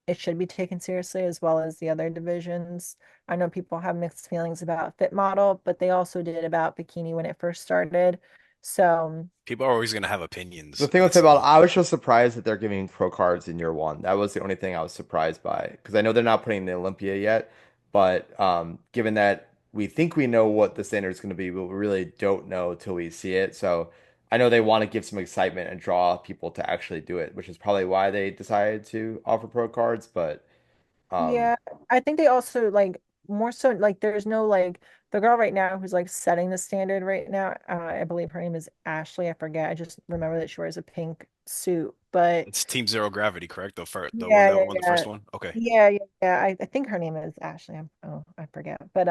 it should be taken seriously as well as the other divisions. I know people have mixed feelings about Fit Model, but they also did about bikini when it first started. So, People are always gonna have The opinions. thing with That's Fitball, all. I was just surprised that they're giving pro cards in year one. That was the only thing I was surprised by because I know they're not putting the Olympia yet, but given that we think we know what the standard is going to be, but we really don't know till we see it. So I know they want to give some excitement and draw people to actually do it, which is probably why they decided to offer pro cards. But um, yeah, I think they also like more so like there's no like the girl right now who's like setting the standard right now. I believe her name is Ashley. I forget. I just remember that she wears a pink suit, but It's Team Zero Gravity, correct? The one yeah, that yeah, won the yeah. first one. Okay. Yeah. I think her name is Ashley. Oh, I forget. But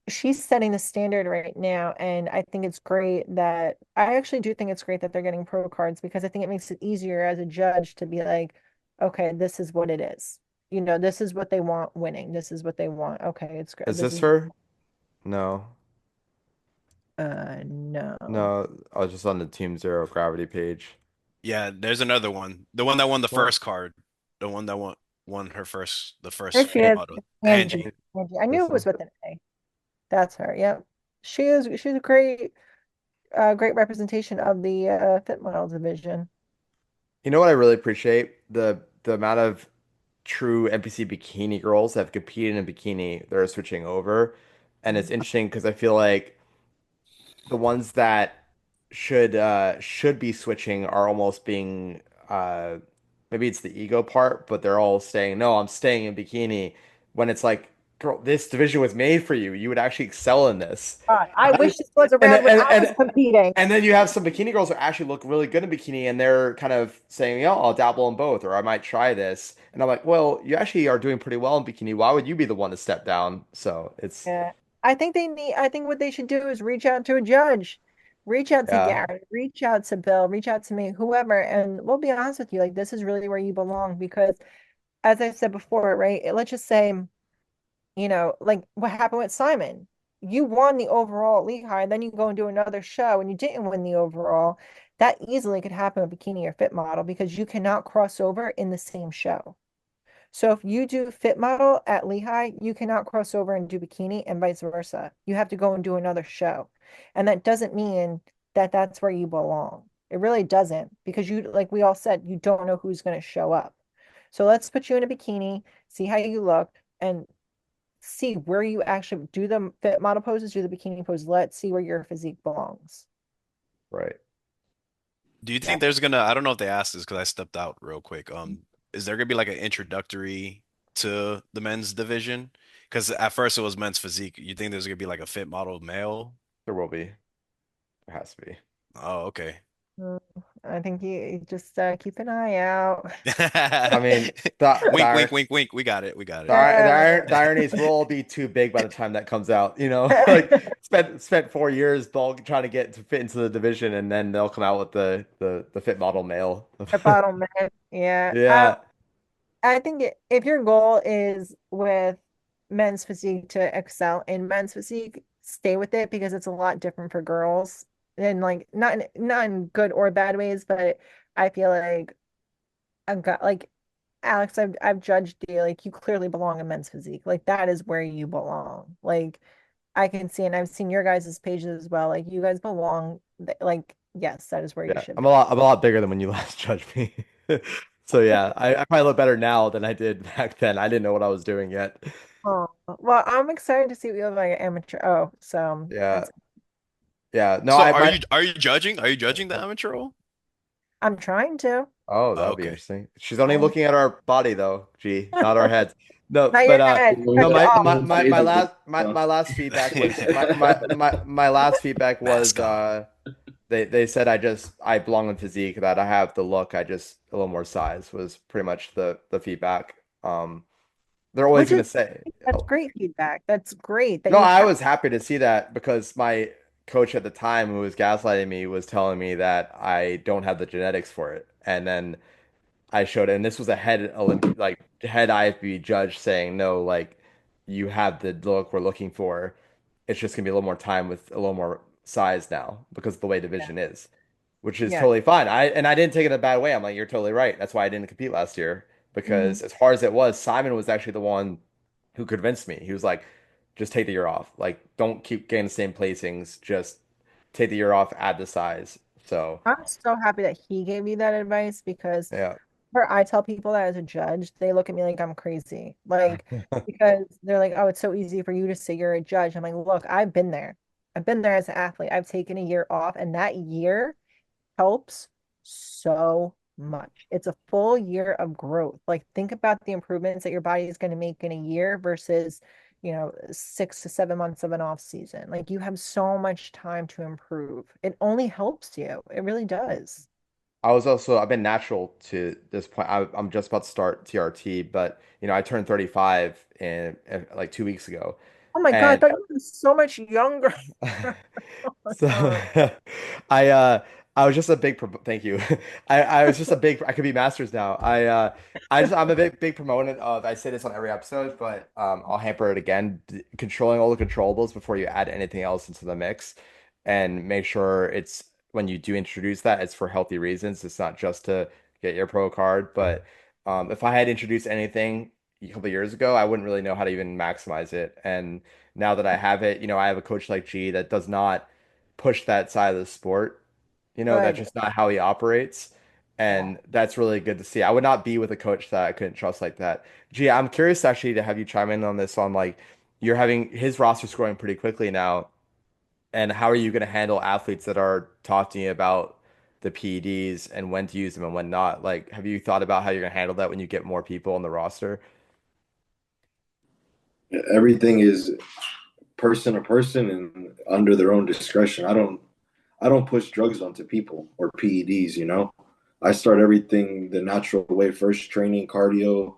she's setting the standard right now, and I think it's great that I actually do think it's great that they're getting pro cards because I think it makes it easier as a judge to be like, okay, this is what it is. This is what they want winning. This is what they want. Okay, it's great. is This this is her? No, no. no, I was just on the Team Zero Gravity page. Yeah, there's another one. The one that won the What? first card. The one that won her first the There first she fit is. model. Angie. Angie. Angie. I knew This it was one? with an A. That's her. Yep. She's a great representation of the fit model division. You know what I really appreciate? The amount of true NPC bikini girls that have competed in bikini that are switching over. And it's interesting because I feel like the ones that should be switching are almost being maybe it's the ego part, but they're all saying, no, I'm staying in bikini when it's like, girl, this division was made for you. You would actually excel in this. God, I And then, wish this was and around then, when I was and, competing. and then you have some bikini girls who actually look really good in bikini and they're kind of saying, yeah, I'll dabble in both or I might try this. And I'm like, well, you actually are doing pretty well in bikini. Why would you be the one to step down? So it's, Yeah. I think what they should do is reach out to a judge, reach out to yeah, Gary, reach out to Bill, reach out to me, whoever, and we'll be honest with you, like this is really where you belong because as I said before, right? Let's just say, like what happened with Simon. You won the overall at Lehigh, then you go and do another show and you didn't win the overall. That easily could happen with bikini or fit model because you cannot cross over in the same show. So if you do fit model at Lehigh, you cannot cross over and do bikini and vice versa. You have to go and do another show. And that doesn't mean that that's where you belong. It really doesn't because like we all said, you don't know who's going to show up. So let's put you in a bikini, see how you look, and see where you actually do the fit model poses, do the bikini poses. Let's see where your physique belongs. right. Do you Yeah. think there's gonna, I don't know if they asked this because I stepped out real quick. Is there gonna be like an introductory to the men's division? Because at first it was men's physique. You think there's gonna be like a fit model male? There will be. There has to be. Oh, okay. Mm, I think you just keep an eye out. I mean, the Wink, wink, the wink, wink. We got it. We got The, it. ir- the, Yeah. ir- the irony is we'll all be too big by the time that comes out, you know? Like spent 4 years bulk trying to get to fit into the division and then they'll come out with the fit model male. A bottleneck. Yeah. Yeah, I think if your goal is with men's physique to excel in men's physique, stay with it because it's a lot different for girls. And like not in good or bad ways, but I feel like I've got like Alex, I've judged you. Like you clearly belong in men's physique. Like that is where you belong. Like I can see, and I've seen your guys' pages as well. Like you guys belong. Like yes, that is where you Yeah, should I'm be. a lot bigger than when you last judged me. So yeah, I probably look better now than I did back then. I didn't know what I was doing yet. Oh, well, I'm excited to see what you have like amateur. Oh, so Yeah, that's yeah. No, So I my are you judging? Are you judging the amateur role? I'm trying to. oh, that would be Okay. interesting. She's only I'm looking at our body though, G, not our heads. No, not but your head. no, Cut you off. my last feedback was my last feedback was Mascot. they said I belong in physique, that I have the look, I just a little more size was pretty much the feedback. They're always Which is gonna say. that's great feedback. That's great that No, you I have. was happy to see that because my coach at the time who was gaslighting me was telling me that I don't have the genetics for it. And then I showed it, and this was a head IFBB judge saying, no, like you have the look we're looking for. It's just gonna be a little more time with a little more size now because of the way Yeah. division is, which is Yeah. totally fine. I didn't take it in a bad way. I'm like, you're totally right. That's why I didn't compete last year Mhm. because as hard as it was, Simon was actually the one who convinced me. He was like, just take the year off. Like, don't keep getting the same placings. Just take the year off, add the size. So I'm so happy that he gave me that advice because yeah. where I tell people that as a judge, they look at me like I'm crazy. Like, because they're like, oh, it's so easy for you to say you're a judge. I'm like, look, I've been there. I've been there as an athlete. I've taken a year off, and that year helps so much. It's a full year of growth. Like, think about the improvements that your body is going to make in a year versus, 6 to 7 months of an off season. Like, you have so much time to improve. It only helps you. It really does. I've been natural to this point. I'm just about to start TRT, but I turned 35 in like 2 weeks ago. Oh my God, I And thought you were so much younger. Oh my so God. I uh I was just a thank you. I was just a big I could be masters now. I'm a big proponent of, I say this on every episode, but I'll hamper it again, controlling all the controllables before you add anything else into the mix and make sure it's when you do introduce that it's for healthy reasons. It's not just to get your pro card, but if I had introduced anything a couple of years ago, I wouldn't really know how to even maximize it. And now that I have it, I have a coach like G that does not push that side of the sport. That's Good. just not how he operates. Yeah. And that's really good to see. I would not be with a coach that I couldn't trust like that. Gee, I'm curious actually to have you chime in on this on like you're having his roster growing pretty quickly now. And how are you going to handle athletes that are talking to you about the PEDs and when to use them and when not? Like, have you thought about how you're going to handle that when you get more people on the roster? Everything is person to person and under their own discretion. I don't push drugs onto people or PEDs, you know. I start everything the natural way first, training, cardio,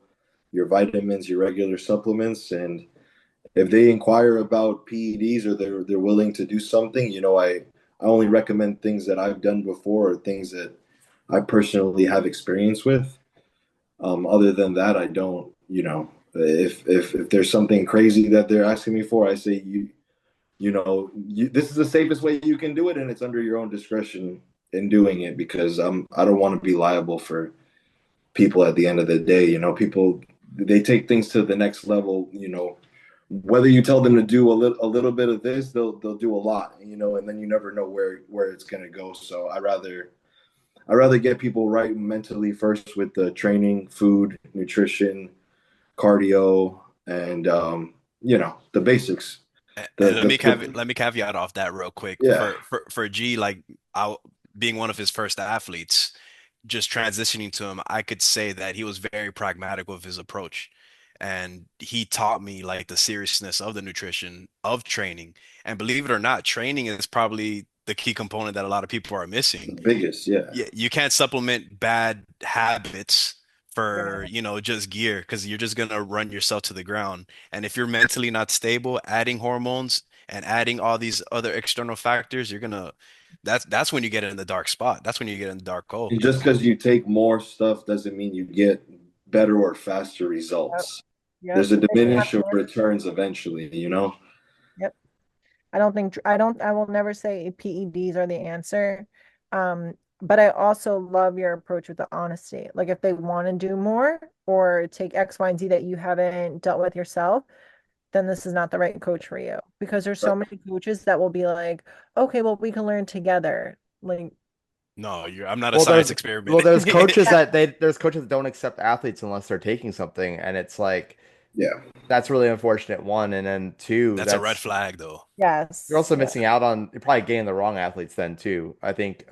your vitamins, your regular supplements, and if they inquire about PEDs or they're willing to do something, I only recommend things that I've done before or things that I personally have experience with. Other than that, I don't, if there's something crazy that they're asking me for, I say this is the safest way you can do it, and it's under your own discretion in doing it because I don't want to be liable for people at the end of the day. People they take things to the next level. Whether you tell them to do a little bit of this, they'll do a lot. And then you never know where it's gonna go. So I rather get people right mentally first with the training, food, nutrition, cardio, and the basics. The And the let me caveat off that real quick. Yeah. For G, like I being one of his first athletes, just transitioning to him, I could say that he was very pragmatic with his approach. And he taught me like the seriousness of the nutrition, of training. And believe it or not, training is probably the key component that a lot of people are missing. The biggest, yeah. Yeah, you can't supplement bad habits for, Yeah. just gear because you're just gonna run yourself to the ground. And if you're mentally not stable, adding hormones and adding all these other external factors, that's when you get in the dark spot. That's when you get in the dark hole. And just because you take more stuff doesn't mean you get better or faster Yep. results. Yep. There's a It's not diminishing the returns eventually, you know? Yep. I will never say PEDs are the answer. But I also love your approach with the honesty. Like if they want to do more or take X, Y, and Z that you haven't dealt with yourself, then this is not the right coach for you. Because there's so many coaches that will be like, okay, well, we can learn together. Like, No, I'm not a Well, science there's experiment. there's coaches yeah, that there's coaches that don't accept athletes unless they're taking something, and it's like Yeah. that's really unfortunate. One, and then two, That's a red that's flag, though. you're yes, also yeah, missing out on you're probably getting the wrong athletes then too. I think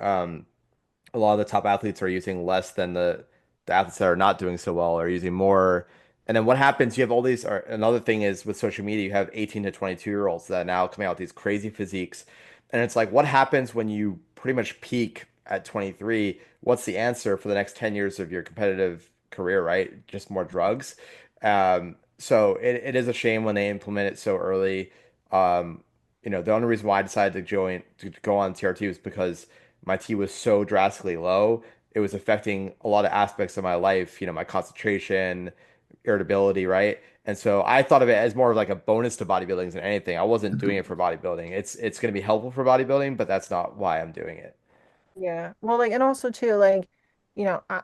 a lot of the top athletes are using less than the athletes that are not doing so well are using more. And then what happens? You have all these. Or another thing is with social media, you have 18 to 22-year-olds that are now coming out with these crazy physiques, and it's like, what happens when you pretty much peak at 23? What's the answer for the next 10 years of your competitive career? Right? Just more drugs. So it is a shame when they implement it so early. Um, the only reason why I decided to go on TRT was because my T was so drastically low. It was affecting a lot of aspects of my life, my concentration, irritability, right? And so I thought of it as more of like a bonus to bodybuilding than anything. I wasn't doing it for bodybuilding. It's going to be helpful for bodybuilding, but that's not why I'm doing it. yeah. Well, like, and also too, like,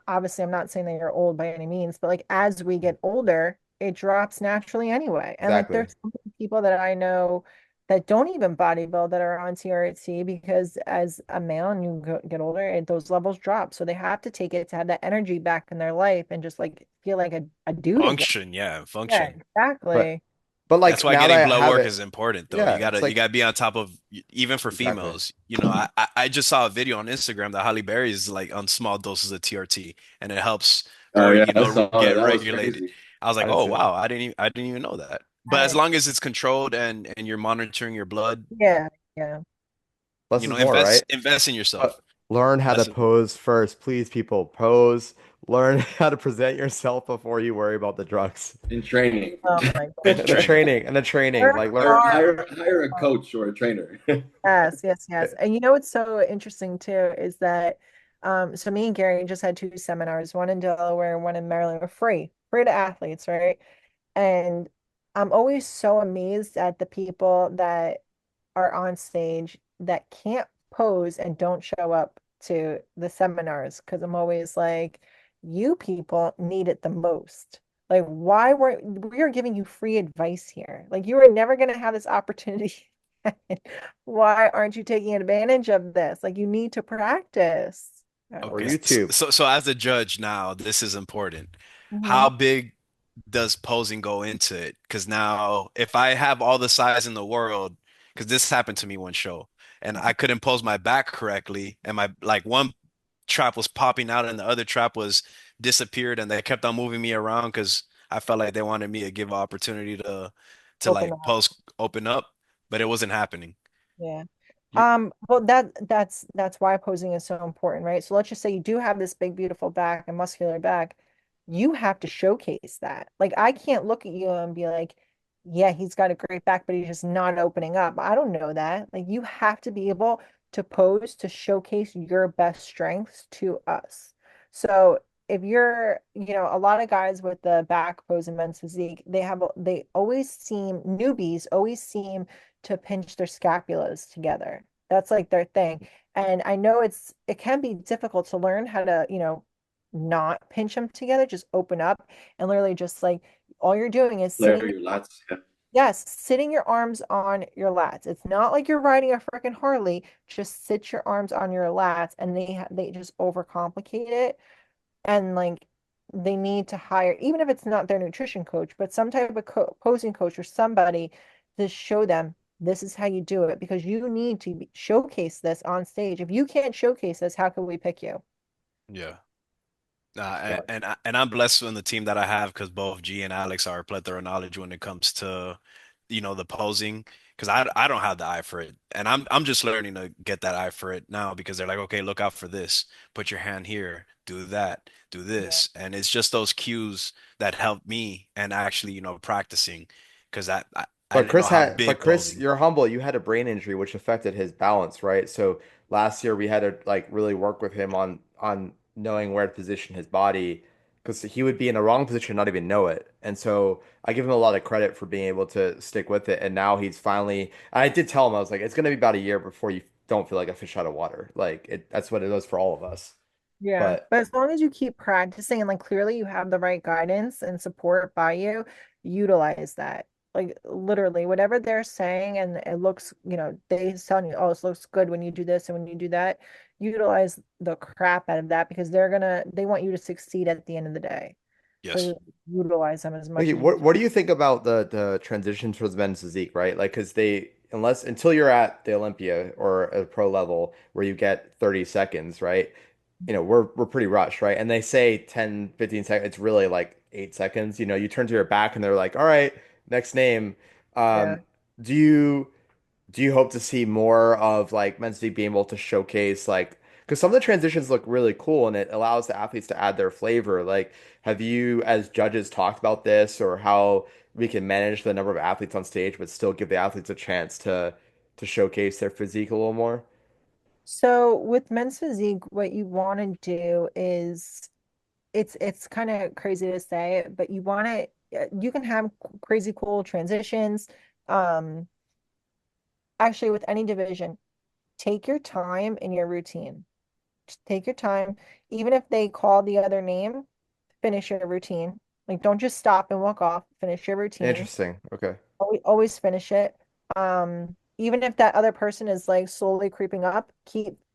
obviously, I'm not saying that you're old by any means, but like as we get older, it drops naturally anyway. And like, Exactly. there's some people that I know that don't even bodybuild that are on TRT because as a male and get older, those levels drop. So they have to take it to have that energy back in their life and just like feel like a dude again. Function, yeah, Yeah, function. But exactly. but That's like why now getting that I blood have work it, is important, though. yeah, You it's gotta you like gotta be on top of even for exactly. females. I just saw a video on Instagram that Holly Berry is like on small doses of TRT, and it helps Oh her, yeah, I saw that. get That was regulated. crazy. I was I like, didn't oh see that. wow, I didn't even know that. But as I, long as it's controlled and you're monitoring your blood, yeah, yeah. Less is more, right? invest in Uh, yourself. Learn how to That's important. pose first. Please, people, pose. Learn how to present yourself before you worry about the drugs. In training. Oh my And And the goodness. training. training, and the training. Work Like learn. hard. Hire a coach or a trainer. Yes, yes, yes. And you know what's so interesting too is that so me and Gary just had two seminars, one in Delaware and one in Maryland, were free to athletes, right? And I'm always so amazed at the people that are on stage that can't pose and don't show up to the seminars because I'm always like, you people need it the most. Like, why weren't we are giving you free advice here? Like, you are never going to have this opportunity. Why aren't you taking advantage of this? Like, you need to practice. Or Okay, YouTube. so as a judge now, this is important. Mhm. How big does posing go into it? Because now, if I have all the size in the world, because this happened to me one show, and I couldn't pose my back correctly, and my like one trap was popping out and the other trap was disappeared, and they kept on moving me around because I felt like they wanted me to give an opportunity to Open like up. pose open up, but it wasn't happening. Yeah. You, Well, that's why posing is so important, right? So let's just say you do have this big, beautiful back and muscular back. You have to showcase that. Like I can't look at you and be like, yeah, he's got a great back, but he's just not opening up. I don't know that. Like you have to be able to pose to showcase your best strengths to us. So if you're, a lot of guys with the back pose and men's physique, they always seem newbies, always seem to pinch their scapulas together. That's like their thing. And I know it can be difficult to learn how to, not pinch them together, just open up and literally just like all you're doing is Flare sitting, your lats. Yeah. yes, sitting your arms on your lats. It's not like you're riding a freaking Harley. Just sit your arms on your lats and they just overcomplicate it and like they need to hire, even if it's not their nutrition coach, but some type of posing coach or somebody to show them this is how you do it because you need to showcase this on stage. If you can't showcase this, how can we pick you? Yeah. got And I'm blessed in the team that I have because both G and Alex are a plethora of knowledge when it comes to, the posing. Because I don't have the eye for it, and I'm just learning to get that eye for it now because they're like, okay, look out for this, put your hand here, do that, do Yeah. this, and it's just those cues that help me and actually, practicing because I didn't know how But big Chris, posing. you're humble. You had a brain injury which affected his balance, right? So last year we had to like really work with him on knowing where to position his body because he would be in the wrong position and not even know it. And so I give him a lot of credit for being able to stick with it. And now he's finally, I did tell him, I was like, it's going to be about a year before you don't feel like a fish out of water. Like that's what it is for all of us. Yeah, But but as long as you keep practicing and like clearly you have the right guidance and support by you, utilize that. Like literally, whatever they're saying, and it looks, they telling you, oh, this looks good when you do this and when you do that, utilize the crap out of that because they want you to succeed at the end of the day. Yes. So utilize them as much okay, as you what do you think about the transition towards men's physique, right? Like, because they until you're at the Olympia or a pro level where you get 30 seconds, right? We're pretty rushed, right? And they say 10, 15 seconds, it's really like 8 seconds. You turn to your back and they're like, all right, next name. can. Um, do you do you hope to see more of like men's physique being able to showcase like because some of the transitions look really cool and it allows the athletes to add their flavor. Like, have you as judges talked about this or how we can manage the number of athletes on stage but still give the athletes a chance to showcase their physique a little more? So with men's physique, what you want to do is it's kind of crazy to say, but you can have crazy cool transitions. Um, Actually, with any division, take your time in your routine. Just take your time. Even if they call the other name, finish your routine. Like don't just stop and walk off. Finish your routine. Interesting. Okay. Always finish it. Even if that other person is like slowly creeping up,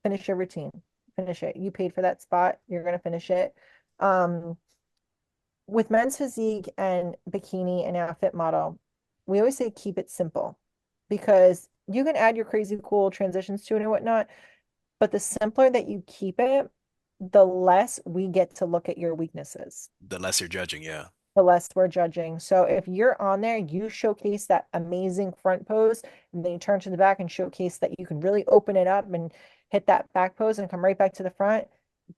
finish your routine. Finish it. You paid for that spot. You're gonna finish it. Um, with men's physique and bikini and outfit model, we always say keep it simple because you can add your crazy cool transitions to it and whatnot, but the simpler that you keep it, the less we get to look at your weaknesses, The less you're judging, yeah. the less we're judging. So if you're on there, you showcase that amazing front pose, and then you turn to the back and showcase that you can really open it up and hit that back pose and come right back to the front,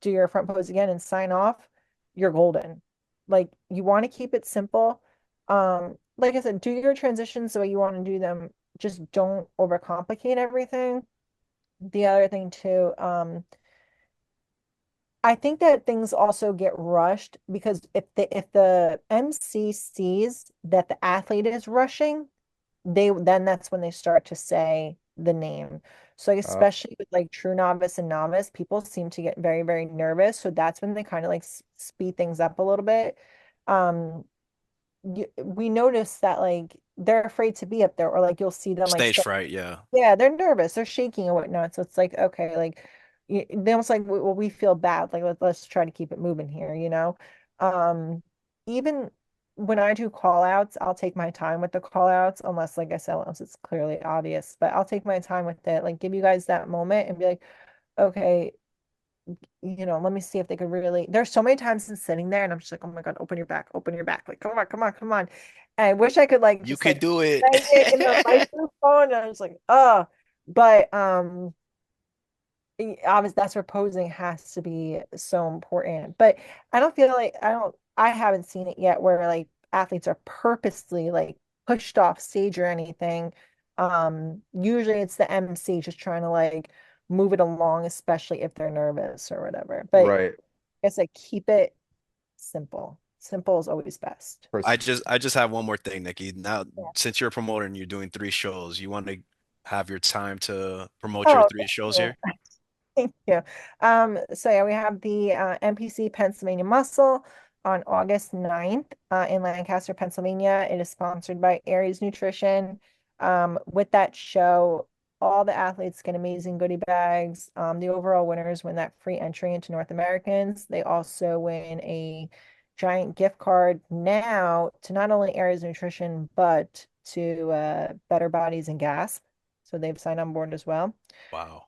do your front pose again and sign off, you're golden. Like you want to keep it simple. Like I said, do your transitions the way you want to do them. Just don't overcomplicate everything. The other thing too, I think that things also get rushed because if the MC sees that the athlete is rushing, then that's when they start to say the name. So like, Uh, especially with like true novice and novice, people seem to get very, very nervous. So that's when they kind of like speed things up a little bit. Um, we notice that like they're afraid to be up there, or like you'll see them like Stage start, fright, yeah. yeah, they're nervous, they're shaking and whatnot. So it's like, okay, like they almost like, well, we feel bad. Like let's try to keep it moving here. Even when I do call outs, I'll take my time with the call outs, unless, like I said, unless it's clearly obvious. But I'll take my time with it, like give you guys that moment and be like, okay, let me see if they could really. There's so many times in sitting there, and I'm just like, oh my God, open your back, open your back. Like, come on, come on, come on. And I wish I could like You just could like do it. say it in the microphone. And I was like, oh, but obviously that's where posing has to be so important. But I don't feel like I haven't seen it yet where like athletes are purposely like pushed off stage or anything. Usually it's the MC just trying to like move it along, especially if they're nervous or whatever. But right. I guess like keep it simple. Simple is always best. Pers- I just have one more thing, Nikki. Now, Yeah. since you're a promoter and you're doing three shows, you want to have your time to promote your Oh, three shows yeah. here? Thank you. So yeah, we have the NPC Pennsylvania Muscle on August 9th in Lancaster, Pennsylvania. It is sponsored by Aries Nutrition. With that show, all the athletes get amazing goodie bags. The overall winners win that free entry into North Americans. They also win a giant gift card now to not only Aries Nutrition, but to Better Bodies and Gasp. So they've signed on board as well. Wow.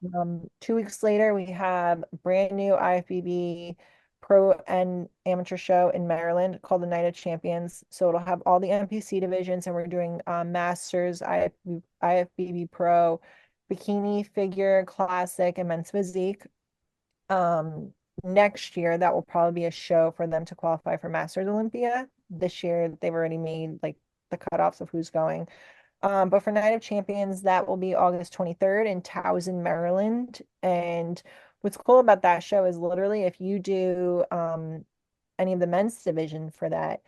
2 weeks later, we have brand new IFBB pro and amateur show in Maryland called the Night of Champions. So it'll have all the NPC divisions, and we're doing Masters, IFBB Pro, Bikini, Figure, Classic, and Men's Physique. Um, Next year, that will probably be a show for them to qualify for Masters Olympia. This year, they've already made like the cutoffs of who's going. But for Night of Champions, that will be August 23rd in Towson, Maryland. And what's cool about that show is literally if you do any of the men's division for that,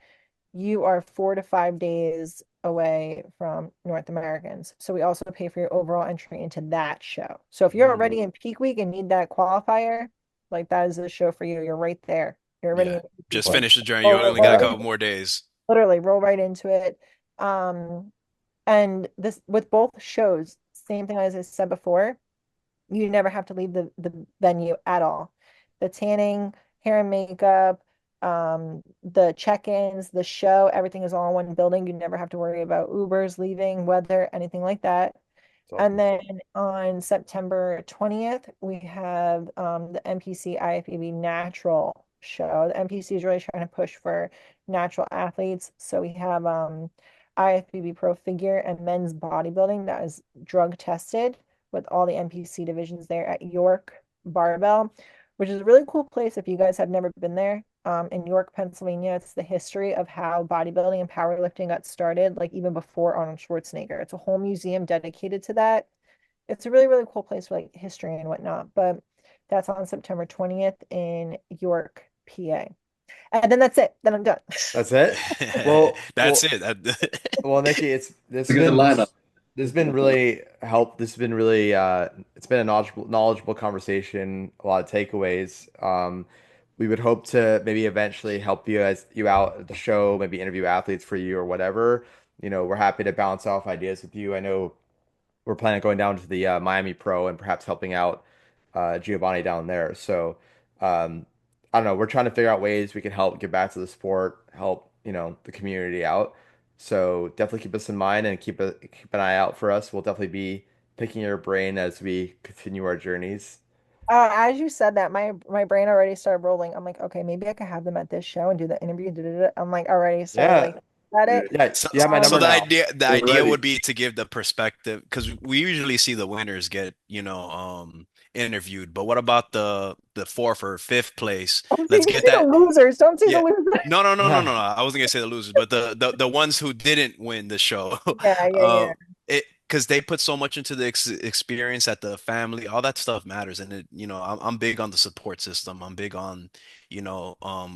you are 4 to 5 days away from North Americans. So we also pay for your overall entry into that show. So if you're already in peak week and need that qualifier, like that is the show for you. You're right there. You're already Yeah. in peak Just week. finish the journey. You only got a Roll couple more days. literally roll right into it. Um, and this with both shows, same thing as I said before, you never have to leave the venue at all. The tanning, hair and makeup, the check-ins, the show, everything is all in one building. You never have to worry about Ubers leaving, weather, anything like that. It's And awesome. then on September 20th, we have the NPC IFBB Natural Show. The NPC is really trying to push for natural athletes. So we have IFBB Pro Figure and men's bodybuilding that is drug tested with all the NPC divisions there at York Barbell, which is a really cool place if you guys have never been there. In York, Pennsylvania, it's the history of how bodybuilding and powerlifting got started, like even before Arnold Schwarzenegger. It's a whole museum dedicated to that. It's a really, really cool place for like history and whatnot. But that's on September 20th in York, PA. And then that's it. Then I'm done. That's it. Well, That's well, it. well, Nikki, It's a good lineup. this has been really help. This has been really it's been a knowledgeable conversation. A lot of takeaways. We would hope to maybe eventually help you out at the show, maybe interview athletes for you or whatever. We're happy to bounce off ideas with you. I know we're planning on going down to the Miami Pro and perhaps helping out Giovanni down there. So um, I don't know. We're trying to figure out ways we can help get back to the sport, help the community out. So definitely keep us in mind and keep an eye out for us. We'll definitely be picking your brain as we continue our journeys. As you said that, my brain already started rolling. I'm like, okay, maybe I could have them at this show and do the interview. Da, da, da. I'm like already started Yeah, like at Yeah, it. yeah. So, You have my so number the now. we're idea ready. would be to give the perspective because we usually see the winners get, interviewed. But what about the fourth or fifth place? Don't see, Let's you get see the that. losers. Don't see the Yeah. losers. No, no, no, no, no, no. I wasn't gonna say the losers, but the ones who didn't win the show. Yeah, yeah, Uh, yeah. it because they put so much into the experience at the family, all that stuff matters. And I'm big on the support system. I'm big on,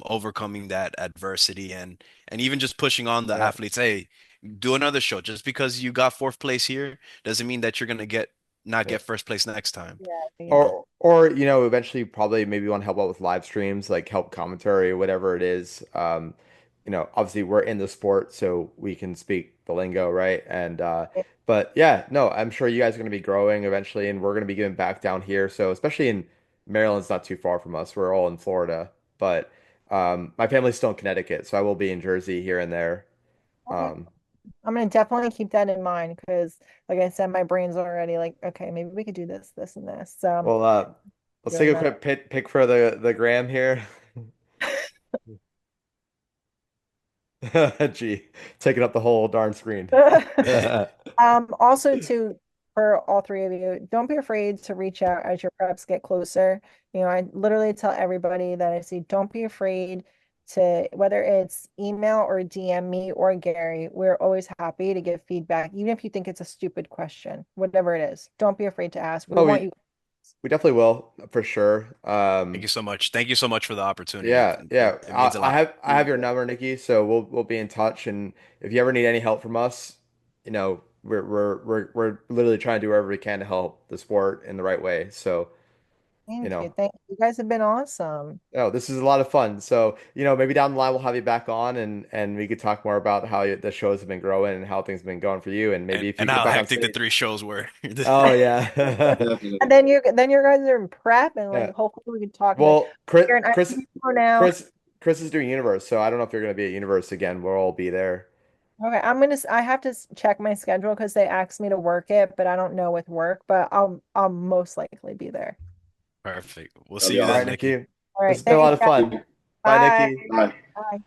overcoming that adversity and even just pushing on the Yeah. athletes. Hey, do another show. Just because you got fourth place here doesn't mean that you're gonna get not Yeah. get first place next time. Yeah, You yeah. know. Or eventually probably maybe want to help out with live streams, like help commentary or whatever it is. Obviously we're in the sport, so we can speak the lingo, right? And but yeah, no, I'm sure you guys are going to be growing eventually, and we're going to be giving back down here. So especially in Maryland's not too far from us. We're all in Florida, but my family's still in Connecticut, so I will be in Jersey here and there. Okay. Um, I'm gonna definitely keep that in mind because, like I said, my brain's already like, okay, maybe we could do this, this, and this. So well, let's take doing a that. quick pick for the gram here. Gee, taking up the whole darn screen. Also too, for all three of you, don't be afraid to reach out as your preps get closer. I literally tell everybody that I see, don't be afraid to, whether it's email or DM me or Gary, we're always happy to give feedback, even if you think it's a stupid question, whatever it is. Don't be afraid to ask. We No, want we you. we definitely will for sure. Thank you so much. Thank you so much for the opportunity. Yeah, yeah. It means a lot. I have your number, Nikki. So we'll be in touch. And if you ever need any help from us, we're literally trying to do whatever we can to help the sport in the right way. So you Thank you. know, Thank you. You guys have been awesome. oh, this is a lot of fun. So maybe down the line we'll have you back on, and we could talk more about how the shows have been growing and how things have been going for you. And maybe if you And get how back on hectic the stage. three shows were. Oh yeah, And Definitely. then you guys are in prep and like yeah. hopefully we can talk like Well, Chris, you're an Chris, IQ for now. Chris is doing Universe, so I don't know if you're going to be at Universe again. We'll all be there. Okay, I have to check my schedule because they asked me to work it, but I don't know with work, but I'll most likely be there. Perfect. We'll That'll see be you All right, then, awesome. Nikki. Nikki. All This right, has been a lot thanks, of guys. fun. Bye, Bye. Nikki. Bye. Bye.